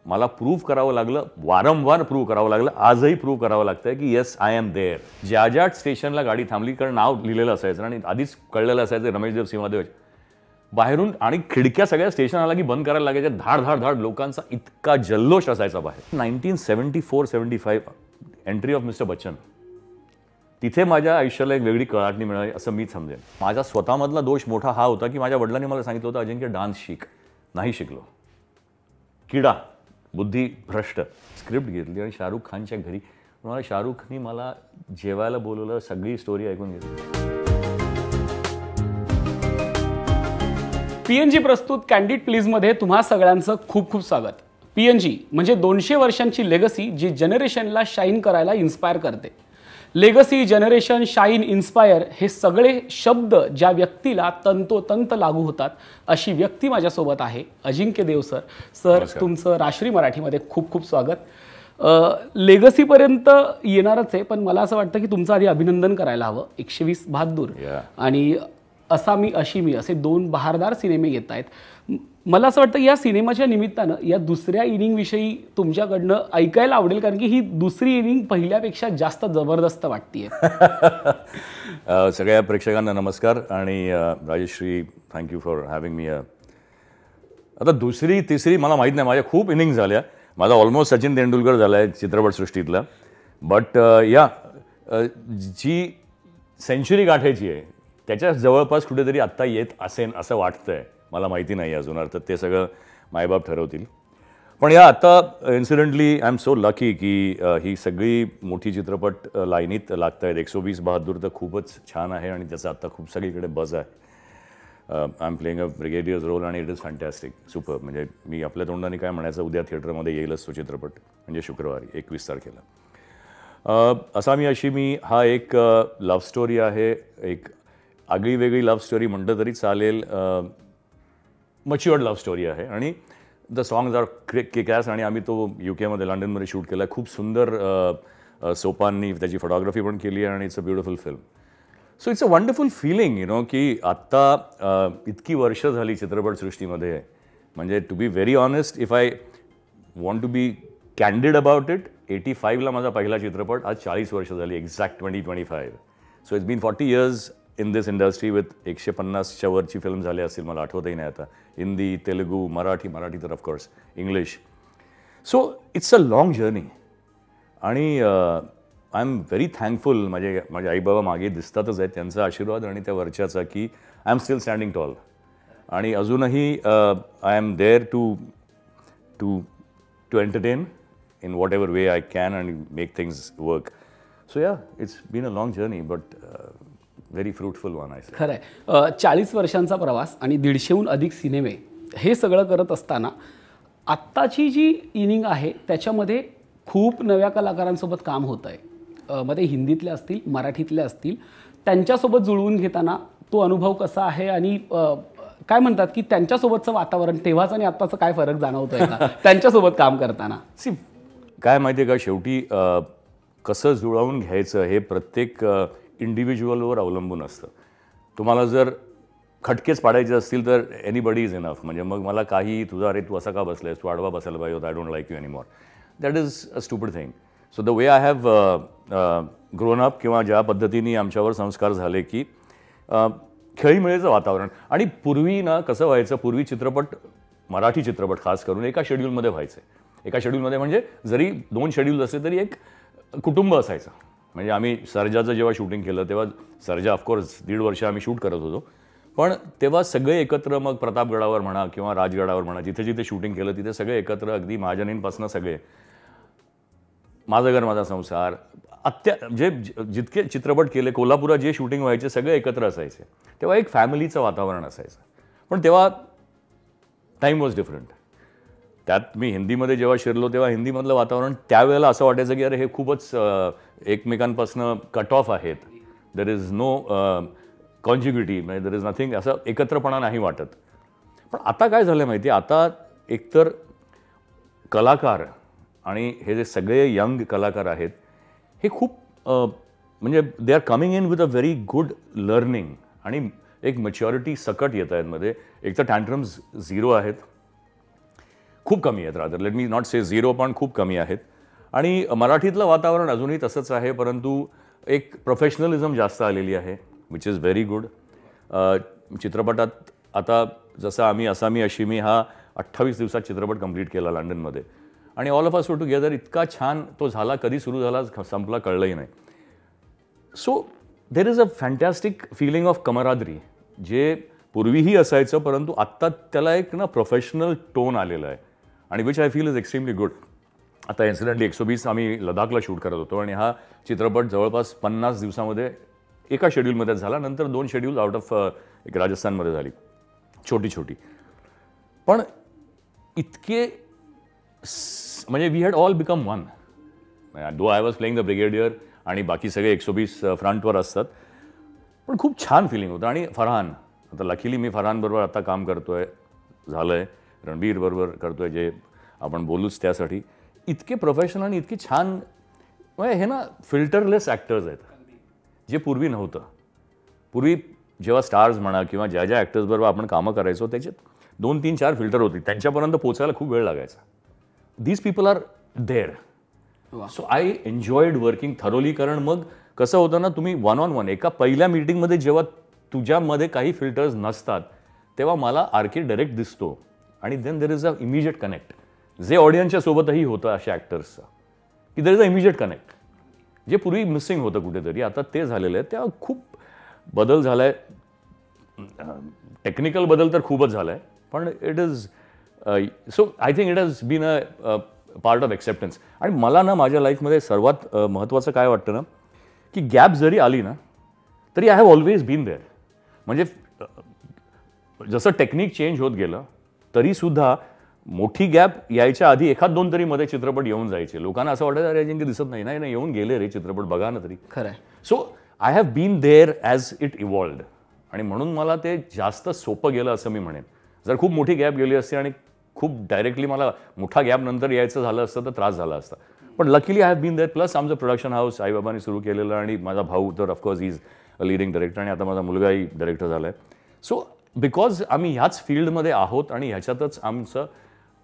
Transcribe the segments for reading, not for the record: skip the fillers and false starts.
मला प्रूव्ह करावं लागलं, वारंवार प्रूव्ह करावं लागलं, आजही प्रूव्ह करावं लागतंय की येस आय एम देअर. ज्या स्टेशनला गाडी थांबली, कारण नाव लिहिलेलं असायचं आणि आधीच कळलेलं असायचं रमेशदेव सिंहदेव बाहेरून, आणि खिडक्या सगळ्या स्टेशन आला की बंद करायला लागायच्या. धाड धाड धाड लोकांचा इतका जल्लोष असायचा बाहेर. 1974-75 एंट्री ऑफ मिस्टर बच्चन, तिथे माझ्या आयुष्याला एक वेगळी कळाटणी मिळाली असं मी समजेन. माझा स्वतःमधला दोष मोठा हा होता की माझ्या वडिलांनी मला सांगितलं होतं, अजिंक्य डान्स शिक. नाही शिकलो. किडा, बुद्धी भ्रष्ट. स्क्रिप्ट घेतली आणि शाहरुख खानच्या घरी, मला शाहरुखनी मला जेवायला बोलवलं, सगळी स्टोरी ऐकून घेतली. पीएनजी प्रस्तुत कॅन्डिड प्लीजमध्ये तुम्हा सगळ्यांचं खूप खूप स्वागत. पीएनजी म्हणजे 200 वर्षांची लेगसी जी जनरेशनला शाईन करायला इन्स्पायर करते. लेगसी, जनरेशन, शाईन, इन्स्पायर हे सगळे शब्द ज्या व्यक्तीला तंतोतंत लागू होतात अशी व्यक्ती माझ्यासोबत आहे. अजिंक्य देव सर. सर, तुमचं राष्ट्रीय मराठीमध्ये खूप खूप स्वागत. लेगसीपर्यंत येणारच आहे, पण मला असं वाटतं की तुमचं आधी अभिनंदन करायला हवं. 120 बहादूर आणि असा मी अशी मी असे 2 बहारदार सिनेमे येत आहेत. मला असं वाटतं या सिनेमाच्या निमित्तानं या दुसऱ्या इनिंगविषयी तुमच्याकडनं ऐकायला आवडेल, कारण की ही दुसरी इनिंग पहिल्यापेक्षा जास्त जबरदस्त वाटतेय. सगळ्या प्रेक्षकांना नमस्कार आणि Rajshree, thank you for having me. आता दुसरी तिसरी मला माहीत नाही, माझ्या खूप इनिंग झाल्या. माझा ऑलमोस्ट सचिन तेंडुलकर झाला आहे चित्रपटसृष्टीतला. बट जी सेंचुरी गाठायची आहे त्याच्या जवळपास कुठेतरी आत्ता येत असेल असं वाटतंय. मला माहिती नाही अजून, अर्थात ते सगळं मायबाप ठरवतील. पण आता incidentally I am so lucky की ही सगळी मोठी चित्रपट लाईनीत लागत आहेत. 120 बहादूर तर खूपच छान आहे आणि त्याचा आत्ता खूप सगळीकडे बज आहे. I am playing a brigadier's role आणि इट इज फॅन्टॅस्टिक, सुपर. म्हणजे मी आपल्या तोंडाने काय म्हणायचं, उद्या थिएटरमध्ये येईलच तो चित्रपट, म्हणजे शुक्रवारी 21 तारखेला. असा मी हा एक लव्ह स्टोरी आहे, एक आगळी वेगळी लव्ह स्टोरी म्हटलं तरी चालेल. मच्युअर्ड लव्ह स्टोरी आहे आणि द सॉंग्स आर किक-ॲस. आणि आम्ही तो UK मध्ये, लंडनमध्ये शूट केला. खूप सुंदर सोपांनी त्याची फोटोग्राफी पण केली आहे आणि it's a beautiful film. So it's a wonderful feeling की आत्ता इतकी वर्ष झाली चित्रपटसृष्टीमध्ये. म्हणजे to be very honest, if I want to be candid about it, 85ला माझा पहिला चित्रपट, आज 40 वर्ष झाली, exact 2025. So it's been 40 years in this industry with 150च्या वरची फिल्म झाल्या असतील, मला आठवतही नाही आता. हिंदी, तेलुगू, मराठी तर of course, English. So it's a long journey. आणि आय एम व्हेरी थँकफुल. माझे आईबाबा मागे दिसतातच आहेत, त्यांचा आशीर्वाद आणि त्या वरच्याचा, की I am still standing tall. आणि अजूनही I am there to to to entertain in whatever way I can and make things work. So yeah, it's been a long journey but very fruitful one. आहे खरं आहे. 40 वर्षांचा प्रवास आणि 150हून अधिक सिनेमे, हे सगळं करत असताना आत्ताची जी इनिंग आहे त्याच्यामध्ये खूप नव्या कलाकारांसोबत काम होतं आहे. मध्ये हिंदीतले असतील, मराठीतले असतील, त्यांच्यासोबत जुळवून घेताना तो अनुभव कसा आहे आणि काय म्हणतात की त्यांच्यासोबतचं वातावरण तेव्हाच आणि आत्ताचं काय फरक जाणवतोय का त्यांच्यासोबत काम करताना? काय माहिती आहे का, शेवटी कसं जुळवून घ्यायचं हे प्रत्येक इंडिव्हिज्युअलवर अवलंबून असतं. तुम्हाला जर खटकेच पाडायचे असतील तर एनीबडी इज इनफ. म्हणजे मग मला काही तुझा, अरे तू असा का बसलायस, तू आडवा बसायला पाहिजे, I don't like you anymore. That is a stupid thing. So the way I have grown up, किंवा ज्या पद्धतीने आमच्यावर संस्कार झाले की खेळीमेळीचं वातावरण. आणि पूर्वी ना कसं व्हायचं, पूर्वी चित्रपट, मराठी चित्रपट खास करून एका शेड्यूलमध्ये व्हायचे. एका शेड्यूलमध्ये म्हणजे जरी 2 शेड्यूल असले तरी एक कुटुंब असायचं. म्हणजे आम्ही सर्जाचं जेव्हा शूटिंग केलं तेव्हा, सर्जा ऑफकोर्स 1.5 वर्ष आम्ही शूट करत होतो, पण तेव्हा सगळे एकत्र, मग प्रतापगडावर म्हणा किंवा राजगडावर म्हणा, जिथे जिथे शूटिंग केलं तिथे सगळे एकत्र, अगदी महाजनींपासून सगळे. माझं घर माझा संसार, जे जितके चित्रपट केले, कोल्हापुरात जे शूटिंग व्हायचे सगळे एकत्र असायचे. तेव्हा एक फॅमिलीचं वातावरण असायचं. पण तेव्हा टाईम वॉज डिफरंट. त्यात मी हिंदीमध्ये जेव्हा शिरलो तेव्हा हिंदीमधलं वातावरण त्यावेळेला असं वाटायचं की अरे हे खूपच एकमेकांपासून कट ऑफ आहेत. देर इज नो कॉन्जिग्युटी, म्हणजे देर इज नथिंग, असं एकत्रपणा नाही वाटत. पण आता काय झालं माहिती आहे, आता एकतर कलाकार आणि हे जे सगळे यंग कलाकार आहेत हे खूप म्हणजे they are coming in with a very good learning आणि एक मॅच्युरिटी सकट येत आहेत मध्ये. एक तर टँट्रम्स 0 आहेत, खूप कमी आहेत, रादर लेट मी नॉट से 0, पण खूप कमी आहेत. आणि मराठीतलं वातावरण अजूनही तसंच आहे, परंतु एक प्रोफेशनलिझम जास्त आलेली आहे, विच इज व्हेरी गुड. चित्रपटात आता जसं आम्ही असामी अशिमी हा 28 दिवसात चित्रपट कंप्लीट केला लंडनमध्ये, आणि all of us were together इतका छान तो झाला, कधी सुरू झाला संपला कळलंही नाही. So there is a fantastic feeling of camaraderie, जे पूर्वीही असायचं, परंतु आत्ता त्याला एक ना प्रोफेशनल टोन आलेला आहे, आणि which I feel is extremely good. आता इन्सिडेंटली 120 आम्ही लडाखला शूट करत होतो, आणि हा चित्रपट जवळपास 50 दिवसामध्ये एका शेड्यूलमध्ये झाला, नंतर 2 शेड्यूल आउट ऑफ एक राजस्थानमध्ये झाली, छोटी छोटी. पण इतके म्हणजे we had all become one. Though I was playing the brigadier आणि बाकी सगळे 120 फ्रंटवर असतात, पण खूप छान फिलिंग होतं. आणि फरहान, आता लकीली मी फरहानबरोबर आता काम करतोय, झालंय, रणबीर बरोबर करतोय, जे आपण बोलूच त्यासाठी. इतके प्रोफेशनल आणि इतकी छान, हे ना फिल्टरलेस ॲक्टर्स आहेत, जे पूर्वी नव्हतं. पूर्वी जेव्हा स्टार्स म्हणा किंवा ज्या ज्या ॲक्टर्सबरोबर आपण कामं करायचो त्याच्यात 2, 3, 4 फिल्टर होती, त्यांच्यापर्यंत पोचायला खूप वेळ लागायचा. These people are there. So I enjoyed working thoroughly. कारण मग कसं होतं ना, तुम्ही 1-on-1 एका पहिल्या मीटिंगमध्ये जेव्हा तुझ्यामध्ये काही फिल्टर्स नसतात, तेव्हा मला आर्की डायरेक्ट दिसतो, आणि then there is a immediate connect, जे ऑडियन्सच्या सोबतही होतं अशा ॲक्टर्सचं, की there is a immediate connect, जे पूर्वी मिसिंग होतं कुठेतरी. आता ते झालेलं आहे. त्या खूप बदल झाला आहे. टेक्निकल बदल तर खूपच झाला आहे, पण it is so I think it has been a part of acceptance. आणि मला ना माझ्या लाईफमध्ये सर्वात महत्त्वाचं काय वाटतं ना, की गॅप जरी आली ना तरी I have always been there. म्हणजे जसं टेक्निक चेंज होत गेलं तरीसुद्धा मोठी गॅप यायच्या आधी 1-2 तरी मध्ये चित्रपट येऊन जायचे. लोकांना असं वाटायचं अरे अजिंक्य दिसत नाही, नाही येऊन गेले रे चित्रपट, बघा ना तरी. खरं. So I have been there as it evolved, आणि म्हणून मला ते जास्त सोपं गेलं असं मी म्हणेन. जर खूप मोठी गॅप गेली असती आणि खूप डायरेक्टली मला मोठा गॅप नंतर यायचं झालं असतं तर त्रास झाला असता. पण luckily I have been there. Plus आमचं प्रोडक्शन हाऊस आईबाबांनी सुरू केलेलं, आणि माझा भाऊ तर of course is a leading director, आणि आता माझा मुलगाही डायरेक्टर झाला आहे. सो बिकॉज आम्ही ह्याच फील्डमध्ये आहोत, आणि ह्याच्यातच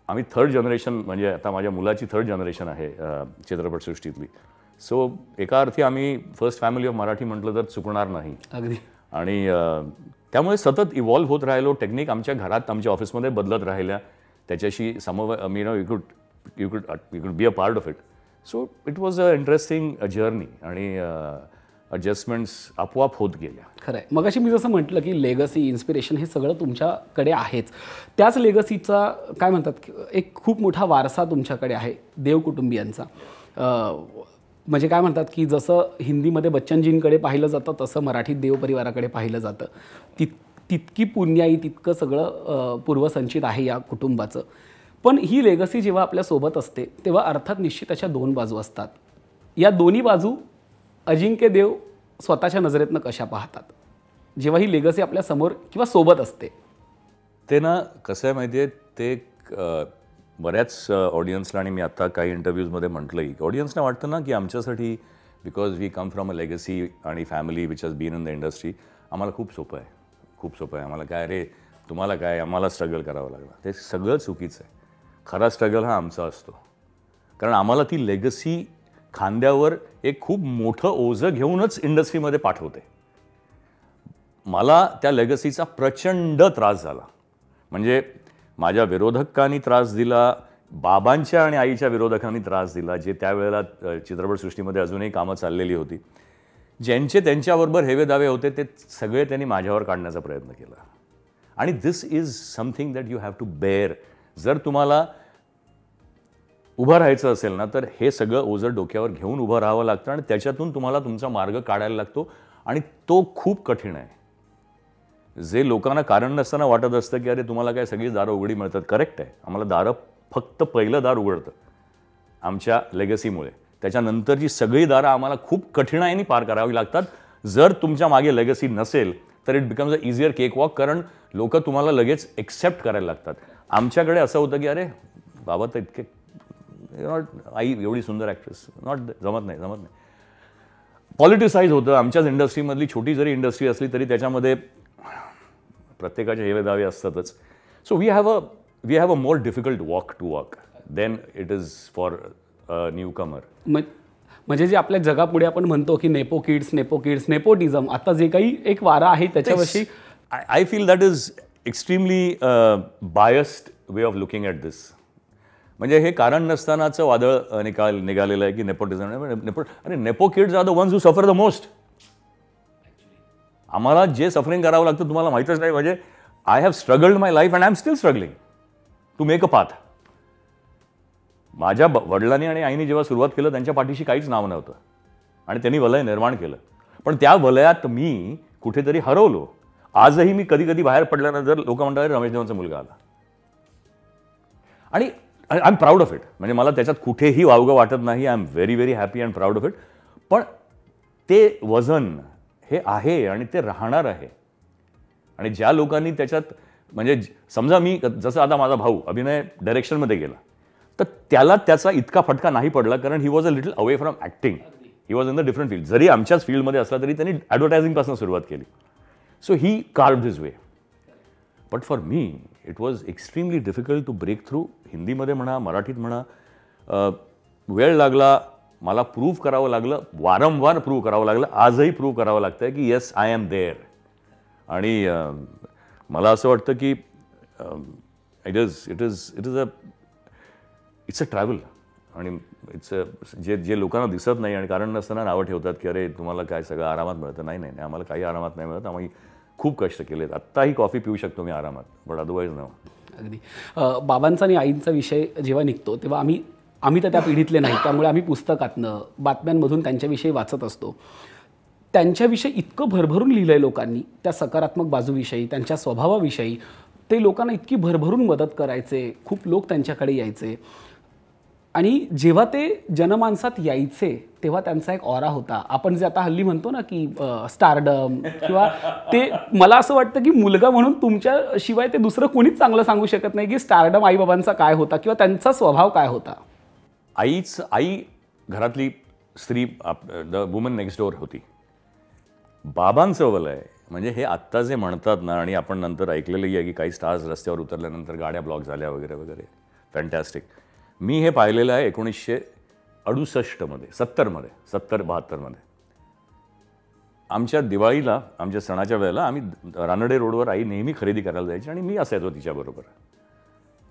आम्ही 3rd जनरेशन, म्हणजे आता माझ्या मुलाची 3rd जनरेशन आहे चित्रपटसृष्टीतली. सो एका अर्थी आम्ही फर्स्ट फॅमिली ऑफ मराठी म्हटलं तर चुकणार नाही. अगदी. आणि त्यामुळे सतत इव्हॉल्व्ह होत राहिलो. टेक्निक आमच्या घरात, आमच्या ऑफिसमध्ये बदलत राहिल्या, त्याच्याशी समवय you could be a part of it. So it was a interesting journey, आणि ॲडजस्टमेंट्स आपोआप होत गेल्या. खरं आहे. मगाशी मी जसं म्हटलं की लेगसी, इन्स्पिरेशन हे सगळं तुमच्याकडे आहेच. त्याच लेगसीचा काय म्हणतात, एक खूप मोठा वारसा तुमच्याकडे आहे देव कुटुंबियांचा. म्हणजे काय म्हणतात की जसं हिंदीमध्ये बच्चनजींकडे पाहिलं जातं तसं मराठीत देव परिवाराकडे पाहिलं जातं. तितकी पुण्याई, तितकं सगळं पूर्वसंचित आहे या कुटुंबाचं. पण ही लेगसी जेव्हा आपल्यासोबत असते तेव्हा अर्थात निश्चित त्याच्या 2 बाजू असतात. या दोन्ही बाजू अजिंक्य देव स्वतःच्या नजरेतनं कशा पाहतात जेव्हा ही लेगसी आपल्या समोर किंवा सोबत असते? ते ना कसं आहे माहिती आहे, ते बऱ्याच ऑडियन्सला, आणि मी आता काही इंटरव्ह्यूजमध्ये म्हटलंही, ऑडियन्सना वाटतं ना की आमच्यासाठी, because we come from a legacy आणि family which has been in the industry, आम्हाला खूप सोपं आहे, खूप सोपं आहे. आम्हाला काय रे, तुम्हाला काय, आम्हाला स्ट्रगल करावं लागलं. ते सगळं चुकीचं आहे. खरा स्ट्रगल हा आमचा असतो, कारण आम्हाला ती लेगसी खांद्यावर एक खूप मोठं ओझं घेऊनच इंडस्ट्रीमध्ये पाठवते. मला त्या लेगसीचा प्रचंड त्रास झाला. म्हणजे माझ्या विरोधकांनी त्रास दिला, बाबांच्या आणि आईच्या विरोधकांनी त्रास दिला, जे त्यावेळेला चित्रपटसृष्टीमध्ये अजूनही कामं चाललेली होती. ज्यांचे त्यांच्याबरोबर हेवे दावे होते ते सगळे त्यांनी माझ्यावर काढण्याचा प्रयत्न केला. आणि this is something that you have to bear. जर तुम्हाला उभं राहायचं असेल ना तर हे सगळं ओझं डोक्यावर घेऊन उभं राहावं लागतं, आणि त्याच्यातून तुम्हाला तुमचा मार्ग काढायला लागतो, आणि तो खूप कठीण आहे. जे लोकांना कारण नसताना वाटत असतं की अरे तुम्हाला काय सगळी दारं उघडी मिळतात, करेक्ट आहे. आम्हाला दारं फक्त पहिलं दार उघडतं आमच्या लेगसीमुळे, त्याच्यानंतरची सगळी दारं आम्हाला खूप कठीणाईने पार करावी लागतात. जर तुमच्या मागे लेगसी नसेल तर it becomes a easier cake walk, कारण लोक तुम्हाला लगेच एक्सेप्ट करायला लागतात. आमच्याकडे असं होतं की अरे बाबा तर इतके नॉट, आई एवढी सुंदर ॲक्ट्रेस, नॉट, जमत नाही. पॉलिटिसाइज होतं. आमच्याच इंडस्ट्रीमधली छोटी जरी इंडस्ट्री असली तरी त्याच्यामध्ये प्रत्येकाचे हेवे दावे असतातच. So we have we have a more difficult walk to walk than it is for a newcomer. म्हणजे जे आपल्या जगापुढे आपण म्हणतो की नेपो किड्स, नेपोटिझम, आता जे काही एक वारा आहे त्याच्याविषयी I feel that is extremely biased way of looking at this. म्हणजे हे कारण नसतानाचं वादळ निघालेलं आहे की नेपोटिझम. अरे nepo kids are the ones who suffer the most. आम्हाला जे सफरिंग करावं लागतं तुम्हाला माहीतच नाही. म्हणजे I have struggled my life and I am still struggling to make a path. माझ्या वडिलांनी आणि आईने जेव्हा सुरुवात केलं त्यांच्या पाठीशी काहीच नाव नव्हतं आणि त्यांनी वलय निर्माण केलं. पण त्या वलयात मी कुठेतरी हरवलो. आजही मी कधी कधी बाहेर पडल्यानंतर लोक म्हणतात रमेश देवांचा मुलगा आला. आणि I am proud of it. म्हणजे मला त्याच्यात कुठेही वावगं वाटत नाही. I am very very happy and proud of it. पण ते वजन हे आहे आणि ते राहणार आहे. आणि ज्या लोकांनी त्याच्यात म्हणजे समजा मी जसं आता माझा भाऊ अभिनय डायरेक्शनमध्ये गेला तर त्याला त्याचा इतका फटका नाही पडला कारण he was a little away from acting. He was in the different field. जरी आमच्याच फील्डमध्ये असला तरी त्यांनी ॲडव्हर्टायझिंगपासून सुरुवात केली. So he carved his way. But for me it was extremely difficult to break through. हिंदीमध्ये म्हणा, मराठीत म्हणा, वेळ लागला. मला प्रूव्ह करावं लागलं, वारंवार प्रूव्ह करावं लागलं. आजही प्रूव्ह करावं लागतं की येस आय एम देअर. आणि मला असं वाटतं की इट्स अ ट्रॅव्हल. आणि जे लोकांना दिसत नाही आणि कारण नसताना नावं ठेवतात की अरे तुम्हाला काय सगळं आरामात मिळतं. नाही नाही, आम्हाला काही आरामात नाही मिळत. आम्ही खूप कष्ट केलेत. आत्ताही कॉफी पिऊ शकतो मी आरामात, बट अदरवाईज नाही. अगदी. बाबांचा आणि आईंचा विषय जेव्हा निघतो तेव्हा आम्ही तर त्या पिढीतले नाही, त्यामुळे आम्ही पुस्तकातनं बातम्यांमधून त्यांच्याविषयी वाचत असतो. त्यांच्याविषयी इतकं भरभरून लिहिलं आहे लोकांनी, त्या सकारात्मक बाजूविषयी, त्यांच्या स्वभावाविषयी. ते लोकांना इतकी भरभरून मदत करायचे, खूप लोक त्यांच्याकडे यायचे. आणि जेव्हा ते जनमानसात यायचे तेव्हा त्यांचा एक ऑरा होता. आपण जे आता हल्ली म्हणतो ना की स्टारडम किंवा ते, मला असं वाटतं की मुलगा म्हणून तुमच्या शिवाय ते दुसरं कोणीच चांगलं सांगू शकत नाही की स्टारडम आईबाबांचा काय होता किंवा त्यांचा स्वभाव काय होता. आई घरातली स्त्री, द वुमन नेक्स्ट डोअर होती. बाबांचं वलय म्हणजे हे आत्ता जे म्हणतात ना, आणि आपण नंतर ऐकलेलंही आहे की काही स्टार्स रस्त्यावर उतरल्यानंतर गाड्या ब्लॉक झाल्या वगैरे वगैरे. फॅन्टॅस्टिक. मी हे पाहिलेलं आहे 1968मध्ये, 70-72मध्ये. आमच्या दिवाळीला, आमच्या सणाच्या वेळेला आम्ही रानडे रोडवर आई नेहमी खरेदी करायला जायची आणि मी असायचो तिच्याबरोबर.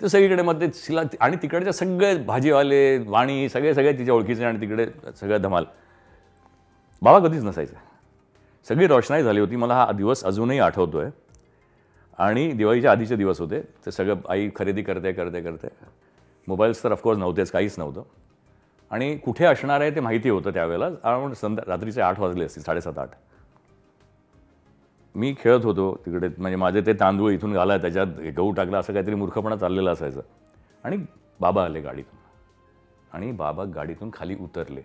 ते सगळीकडे मग ते आणि तिकडचे सगळे भाजीवाले, वाणी, सगळे तिच्या ओळखीचे आणि तिकडे सगळं धमाल. बाबा कधीच नसायचं. सगळी रोषणाई झाली होती. मला हा दिवस अजूनही आठवतोय. आणि दिवाळीच्या आधीचे दिवस होते. ते सगळं आई खरेदी करते. मोबाईल्स तर ऑफकोर्स नव्हतेच, काहीच नव्हतं. आणि कुठे असणार आहे ते माहिती होतं त्यावेळेला. अराउंड रात्रीचे 8 वाजले असतील, 7:30-8. मी खेळत होतो तिकडे. म्हणजे माझे ते तांदूळ इथून घाला, त्याच्यात गहू टाकला, असं काहीतरी मूर्खपणा चाललेलं असायचं. आणि बाबा आले गाडीतून आणि बाबा गाडीतून खाली उतरले.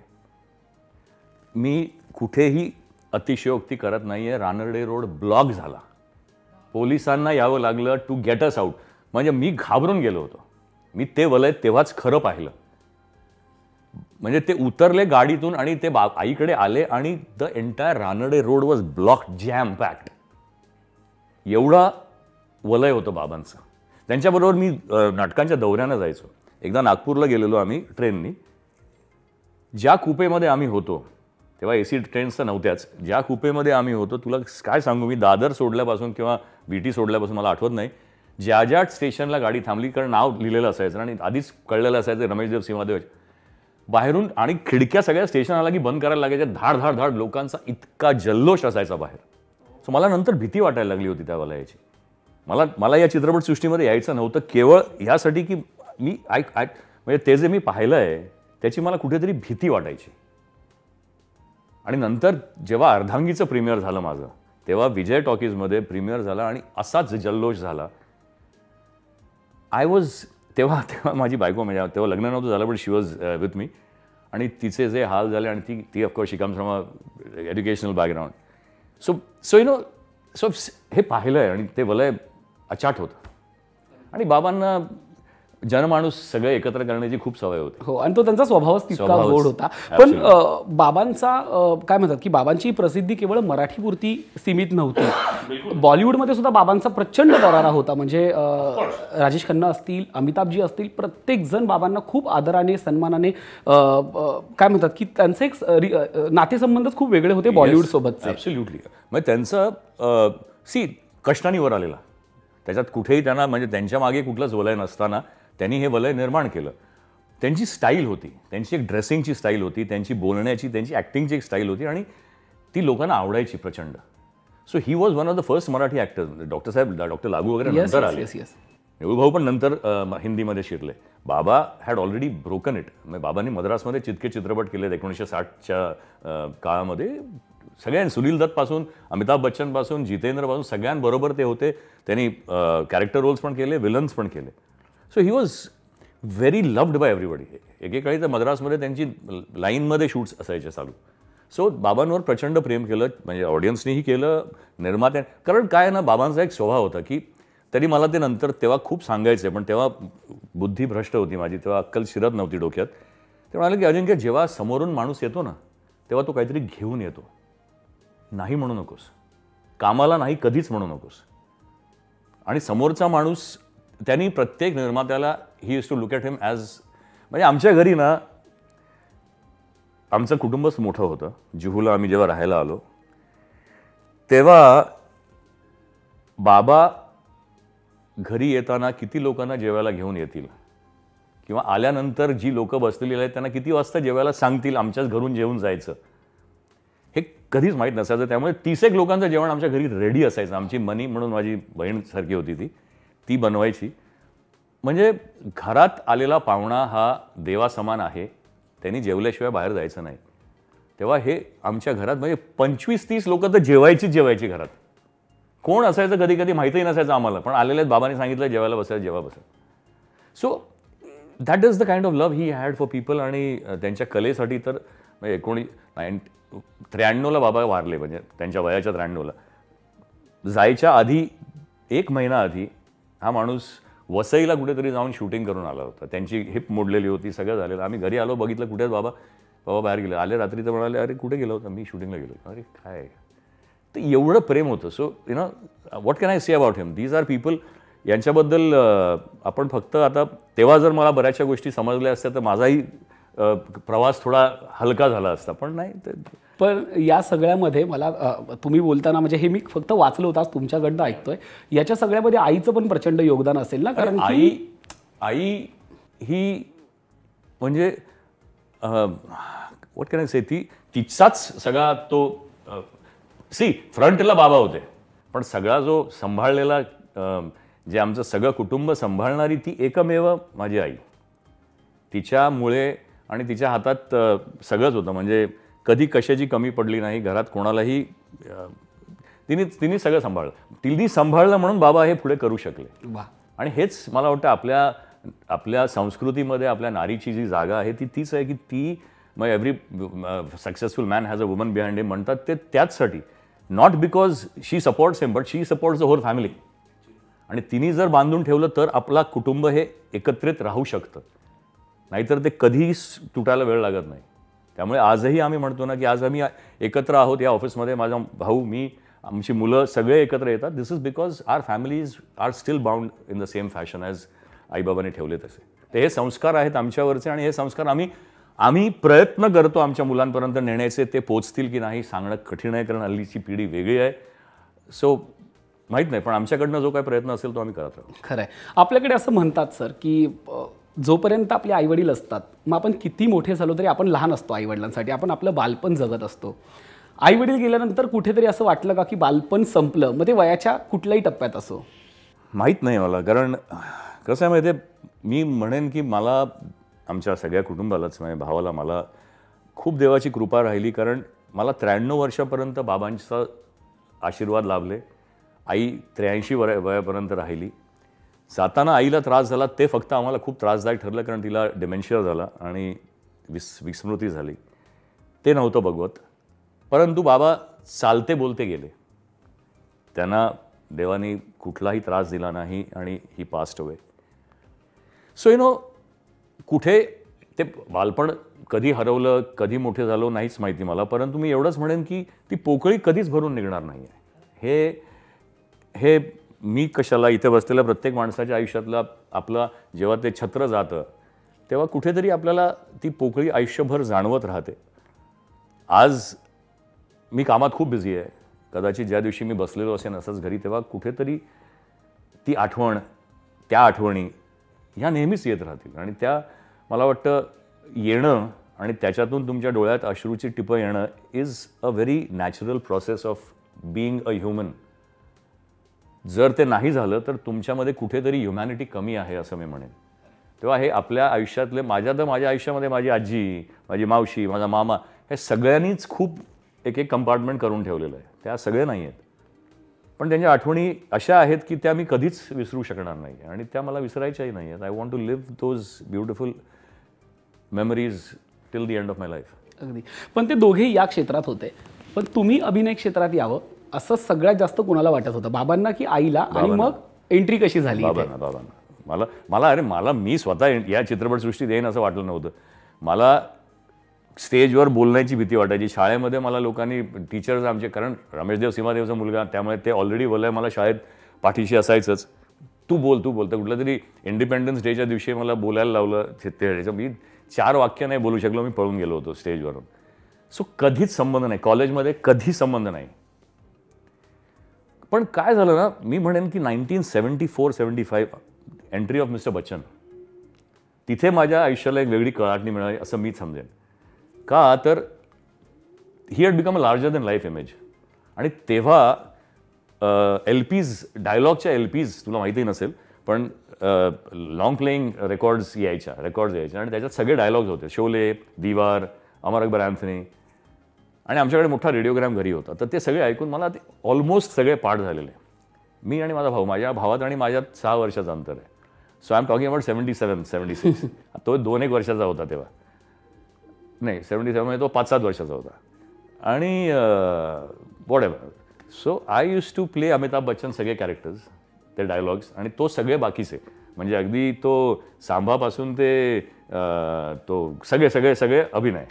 मी कुठेही अतिशयोक्ती करत नाही आहे. रानडे रोड ब्लॉक झाला. पोलिसांना यावं लागलं टू गेट अस आउट. म्हणजे मी घाबरून गेलो होतो. मी ते वलय तेव्हाच खरं पाहिलं. म्हणजे ते उतरले गाडीतून आणि ते आईकडे आले आणि the entire Ranade road was block, jam packed. एवढा वलय होतं बाबांचं. त्यांच्याबरोबर मी नाटकांच्या दौऱ्यानं जायचो. एकदा नागपूरला गेलेलो आम्ही ट्रेननी. ज्या कुपेमध्ये आम्ही होतो तेव्हा AC ट्रेन्स तर नव्हत्याच. ज्या कुपेमध्ये आम्ही होतो तुला काय सांगू, मी दादर सोडल्यापासून किंवा VT सोडल्यापासून मला आठवत नाही, ज्या स्टेशनला गाडी थांबली, कारण नाव लिहिलेलं असायचं आणि आधीच कळलेलं असायचं रमेशदेव सिंहदेव. बाहेरून आणि खिडक्या सगळ्या स्टेशन आला की बंद करायला लागायच्या. धाड लोकांचा इतका जल्लोष असायचा बाहेर. सो मला नंतर भीती वाटायला लागली होती त्या वलयाची. मला या चित्रपटसृष्टीमध्ये यायचं नव्हतं केवळ ह्यासाठी की मी म्हणजे ते जे मी पाहिलं आहे त्याची मला कुठेतरी भीती वाटायची. आणि नंतर जेव्हा अर्धांगीचं प्रीमियर झालं माझं, तेव्हा विजय टॉकीजमध्ये प्रीमियर झाला आणि असाच जल्लोष झाला. तेव्हा माझी बायको, म्हणजे तेव्हा लग्न नव्हतं झालं पण शी वॉज विथ मी. आणि तिचे जे हाल झाले आणि ती of course she comes from a educational background. So हे पाहिलं आहे आणि ते वलय अचाट होतं. आणि बाबांना जनमाणूस सगळे एकत्र करण्याची खूप सवय होती. हो, आणि तो त्यांचा स्वभावच तितका स्वभावच. गोड होता. पण बाबांचा काय म्हणतात की बाबांची प्रसिद्धी केवळ मराठीपुरती सीमित नव्हती. बॉलिवूडमध्ये सुद्धा बाबांचा प्रचंड दरारा होता. म्हणजे राजेश खन्ना असतील, अमिताभजी असतील, प्रत्येक जण बाबांना खूप आदराने, सन्मानाने काय म्हणतात की त्यांचे एक नातेसंबंधच खूप वेगळे होते बॉलिवूड सोबतचे. ॲब्सोल्युटली. मग त्यांचं कष्टाने वर आलेला, त्याच्यात कुठेही त्यांना म्हणजे त्यांच्या मागे कुठलंच वलय नसताना त्यांनी हे वलय निर्माण केलं. त्यांची स्टाईल होती, त्यांची एक ड्रेसिंगची स्टाईल होती, त्यांची बोलण्याची, त्यांची ॲक्टिंगची एक स्टाईल होती आणि ती लोकांना आवडायची प्रचंड. So he was one of the first Marathi actors. Doctor लागू वगैरे नंतर आले, भाऊ पण नंतर हिंदीमध्ये शिरले. बाबा हॅड ऑलरेडी ब्रोकन इट. म्हणजे बाबांनी मद्रासमध्ये जितके चित्रपट केले 1960च्या काळामध्ये, सगळ्यांनी सुनील दत्तपासून, अमिताभ बच्चनपासून, जितेंद्रपासून सगळ्यांबरोबर ते होते. त्यांनी कॅरेक्टर रोल्स पण केले, विलन्स पण केले. So he was very loved by everybody. एकेकाळी तर मद्रासमध्ये त्यांची लाईनमध्ये शूट्स असायचे चालू. सो बाबांवर प्रचंड प्रेम केलं, म्हणजे ऑडियन्सनीही केलं, निर्मात्या. कारण काय ना, बाबांचा एक स्वभाव होता की तरी मला ते नंतर तेव्हा खूप सांगायचे, पण तेव्हा बुद्धी भ्रष्ट होती माझी, तेव्हा अक्कल शिरत नव्हती डोक्यात. ते म्हणाले की अजिंक्य, जेव्हा समोरून माणूस येतो ना, तेव्हा तो काहीतरी घेऊन येतो. नाही म्हणू नकोस, कामाला नाही कधीच म्हणू नकोस. आणि समोरचा माणूस, त्यांनी प्रत्येक निर्मात्याला he is to look at him as, म्हणजे आमच्या घरी ना, आमचं कुटुंबच मोठं होतं. जुहूला आम्ही जेव्हा राहायला आलो तेव्हा बाबा घरी येताना किती लोकांना जेवायला घेऊन येतील, किंवा आल्यानंतर जी लोक बसलेली आहेत त्यांना किती वाजता जेवायला सांगतील आमच्याच घरून जेवून जायचं, हे कधीच माहीत नसायचं. त्यामुळे 30 लोकांचं जेवण आमच्या घरी रेडी असायचं. आमची मनी म्हणून माझी बहीणसारखी होती, ती बनवायची. म्हणजे घरात आलेला पाहुणा हा देवासमान आहे, त्यांनी जेवल्याशिवाय बाहेर जायचं नाही. तेव्हा हे आमच्या घरात म्हणजे 25-30 लोक तर जेवायची घरात. कोण असायचं कधी कधी माहितीही नसायचं आम्हाला, पण आलेले बाबांनी सांगितलं जेवायला बसायचं, जेव्हा बसायचं. So that is the kind of love he had for people. आणि त्यांच्या कलेसाठी तर म्हणजे 1993ला बाबा वारले, म्हणजे त्यांच्या वयाच्या 93ला. जायच्या आधी 1 महिना आधी हा माणूस वसईला कुठेतरी जाऊन शूटिंग करून आला होता. त्यांची हिप मोडलेली होती, सगळं झालेलं. आम्ही घरी आलो, बघितलं कुठे बाबा बाहेर गेले. आले रात्री तर म्हणाले, अरे कुठे गेलो होता? मी शूटिंगला गेलो. अरे काय, तर एवढं प्रेम होतं. So you know what can I say about him. These are people. यांच्याबद्दल आपण फक्त आता, तेव्हा जर मला बऱ्याचशा गोष्टी समजल्या असत्या तर माझाही प्रवास थोडा हलका झाला असता, पण नाही. पण या सगळ्यामध्ये मला तुम्ही बोलताना, म्हणजे हे मी फक्त वाचलं होतं, आज तुमच्याकडनं ऐकतोय, याच्या सगळ्यामध्ये आईचं पण प्रचंड योगदान असेल ना. कारण आई ही म्हणजे व्हॉट कॅन आय से, तिचाच सगळा तो फ्रंटला बाबा होते, पण सगळा जो सांभाळलेला, जे आमचं सगळं कुटुंब सांभाळणारी ती एकमेव माझी आई. तिच्यामुळे आणि तिच्या हातात सगळंच होतं. म्हणजे कधी कशाची कमी पडली नाही घरात कोणालाही. तिने सगळं सांभाळलं. तिने सांभाळलं म्हणून बाबा हे पुढे करू शकले. आणि हेच मला वाटतं आपल्या संस्कृतीमध्ये आपल्या नारीची जी जागा आहे तीच आहे की ती, मग every successful man has a woman behind him म्हणतात ते त्याचसाठी. Not because she supports him, but she supports the whole family. आणि तिने जर बांधून ठेवलं तर आपला कुटुंब हे एकत्रित राहू शकतं, नाहीतर ते कधीच तुटायला वेळ लागत नाही. त्यामुळे आजही आम्ही म्हणतो ना की आज आम्ही एकत्र आहोत या ऑफिसमध्ये, माझा भाऊ, मी, आमची मुलं सगळे एकत्र येतात. This is because our families are still bound in the same fashion as आईबाबांनी ठेवले तसे. तर हे संस्कार आहेत आमच्यावरचे, आणि हे संस्कार आम्ही प्रयत्न करतो आमच्या मुलांपर्यंत नेण्याचे. ते पोचतील की नाही सांगणं कठीण आहे, कारण हल्लीची पिढी वेगळी आहे. सो माहीत नाही, पण आमच्याकडनं जो काही प्रयत्न असेल तो आम्ही करत राहू. खरं आहे. आपल्याकडे असं म्हणतात सर की जोपर्यंत आपले आईवडील असतात, मग आपण किती मोठे झालो तरी आपण लहान असतो आईवडिलांसाठी. आपण आपलं बालपण जगत असतो. आईवडील गेल्यानंतर कुठेतरी असं वाटलं का की बालपण संपलं? मग ते वयाच्या कुठल्याही टप्प्यात असो. माहीत नाही मला, कारण कसं आहे माहिती आहे, मी म्हणेन की मला, आमच्या सगळ्या कुटुंबालाच, माझ्या भावाला, मला खूप देवाची कृपा राहिली. कारण मला 93 वर्षापर्यंत बाबांचा आशीर्वाद लाभले. आई 83 वयापर्यंत राहिली. जाताना आईला त्रास झाला, ते फक्त आम्हाला खूप त्रासदायक ठरलं, कारण तिला डिमेन्शिया झाला आणि विस्मृती झाली. ते नव्हतं बघवत. परंतु बाबा चालते बोलते गेले. त्यांना देवानी कुठलाही त्रास दिला नाही आणि ही पास्ट अवे. सो कुठे ते बालपण कधी हरवलं, कधी मोठे झालो नाहीच माहिती मला, परंतु मी एवढंच म्हणेन की ती पोकळी कधीच भरून निघणार नाही आहे. हे मी कशाला, इथे बसलेल्या प्रत्येक माणसाच्या आयुष्यातलं आपलं जेव्हा ते छत्र जातं तेव्हा कुठेतरी आपल्याला ती पोकळी आयुष्यभर जाणवत राहते. आज मी कामात खूप बिझी आहे, कदाचित ज्या दिवशी मी बसलेलो असेन असंच घरी तेव्हा कुठेतरी ती आठवण, त्या आठवणी ह्या नेहमीच येत राहतील. आणि त्या मला वाटतं येणं आणि त्याच्यातून तुमच्या डोळ्यात अश्रूची टिपं येणं is a very natural process of being a human. जर ते नाही झालं तर तुमच्यामध्ये कुठेतरी ह्युमॅनिटी कमी आहे असं मी म्हणेन. तेव्हा हे आपल्या आयुष्यातले, माझ्या आयुष्यामध्ये माझी आजी, माझी मावशी, माझा मामा, हे सगळ्यांनीच खूप एक कंपार्टमेंट करून ठेवलेलं आहे. त्या सगळे नाही आहेत, पण त्यांच्या आठवणी अशा आहेत की त्या मी कधीच विसरू शकणार नाही आणि त्या मला विसरायच्याही नाही आहेत. I want to live those beautiful memories till the end of my life. अगदी. पण ते दोघेही या क्षेत्रात होते, पण तुम्ही अभिनय क्षेत्रात यावं असं सगळ्यात जास्त कोणाला वाटत होतं, बाबांना की आईला? आणि मग एंट्री कशी झाली? बाबांना. मला मी स्वतः या चित्रपटसृष्टीत येईन असं वाटलं नव्हतं. मला स्टेजवर बोलण्याची भीती वाटायची. शाळेमध्ये मला लोकांनी, टीचर्स आमचे, कारण रमेशदेव सीमादेवचा मुलगा, त्यामुळे ते ऑलरेडी बोलले, मला शाळेत पाठीशी असायचंच, तू बोल. तर कुठलं तरी इंडिपेंडन्स डेच्या दिवशी मला बोलायला लावलं. मी 4 वाक्य नाही बोलू शकलो, मी पळून गेलो होतो स्टेजवरून. सो कधीच संबंध नाही, कॉलेजमध्ये कधी संबंध नाही. पण काय झालं ना, मी म्हणेन की 1974-75 एंट्री ऑफ मिस्टर बच्चन, तिथे माझ्या आयुष्याला एक वेगळी कळाटणी मिळाली असं मी समजेन. का तर he had become a larger than life image. आणि तेव्हा LPs, डायलॉगच्या LPs, तुला माहिती नसेल पण लॉंग प्लेईंग रेकॉर्ड्स यायच्या आणि त्याच्यात सगळे डायलॉग्स होते. शोले, दीवार, अमर अकबर अँथनी. आणि आमच्याकडे मोठा रेडिओग्राम घरी होता, तर ते सगळे ऐकून मला ते ऑलमोस्ट सगळे पाठ झालेले. मी आणि माझा भाऊ, माझ्या भावात आणि माझ्यात 6 वर्षाचं अंतर आहे. So I am talking about 77-76. तो 2-1 वर्षाचा होता तेव्हा, नाही 77 म्हणजे तो 5-7 वर्षाचा होता. आणि whatever. So I use to play Amitabh Bachchan सगळे कॅरेक्टर्स, ते डायलॉग्स, आणि तो सगळे बाकीचे, म्हणजे अगदी तो सांभापासून ते तो सगळे अभिनय.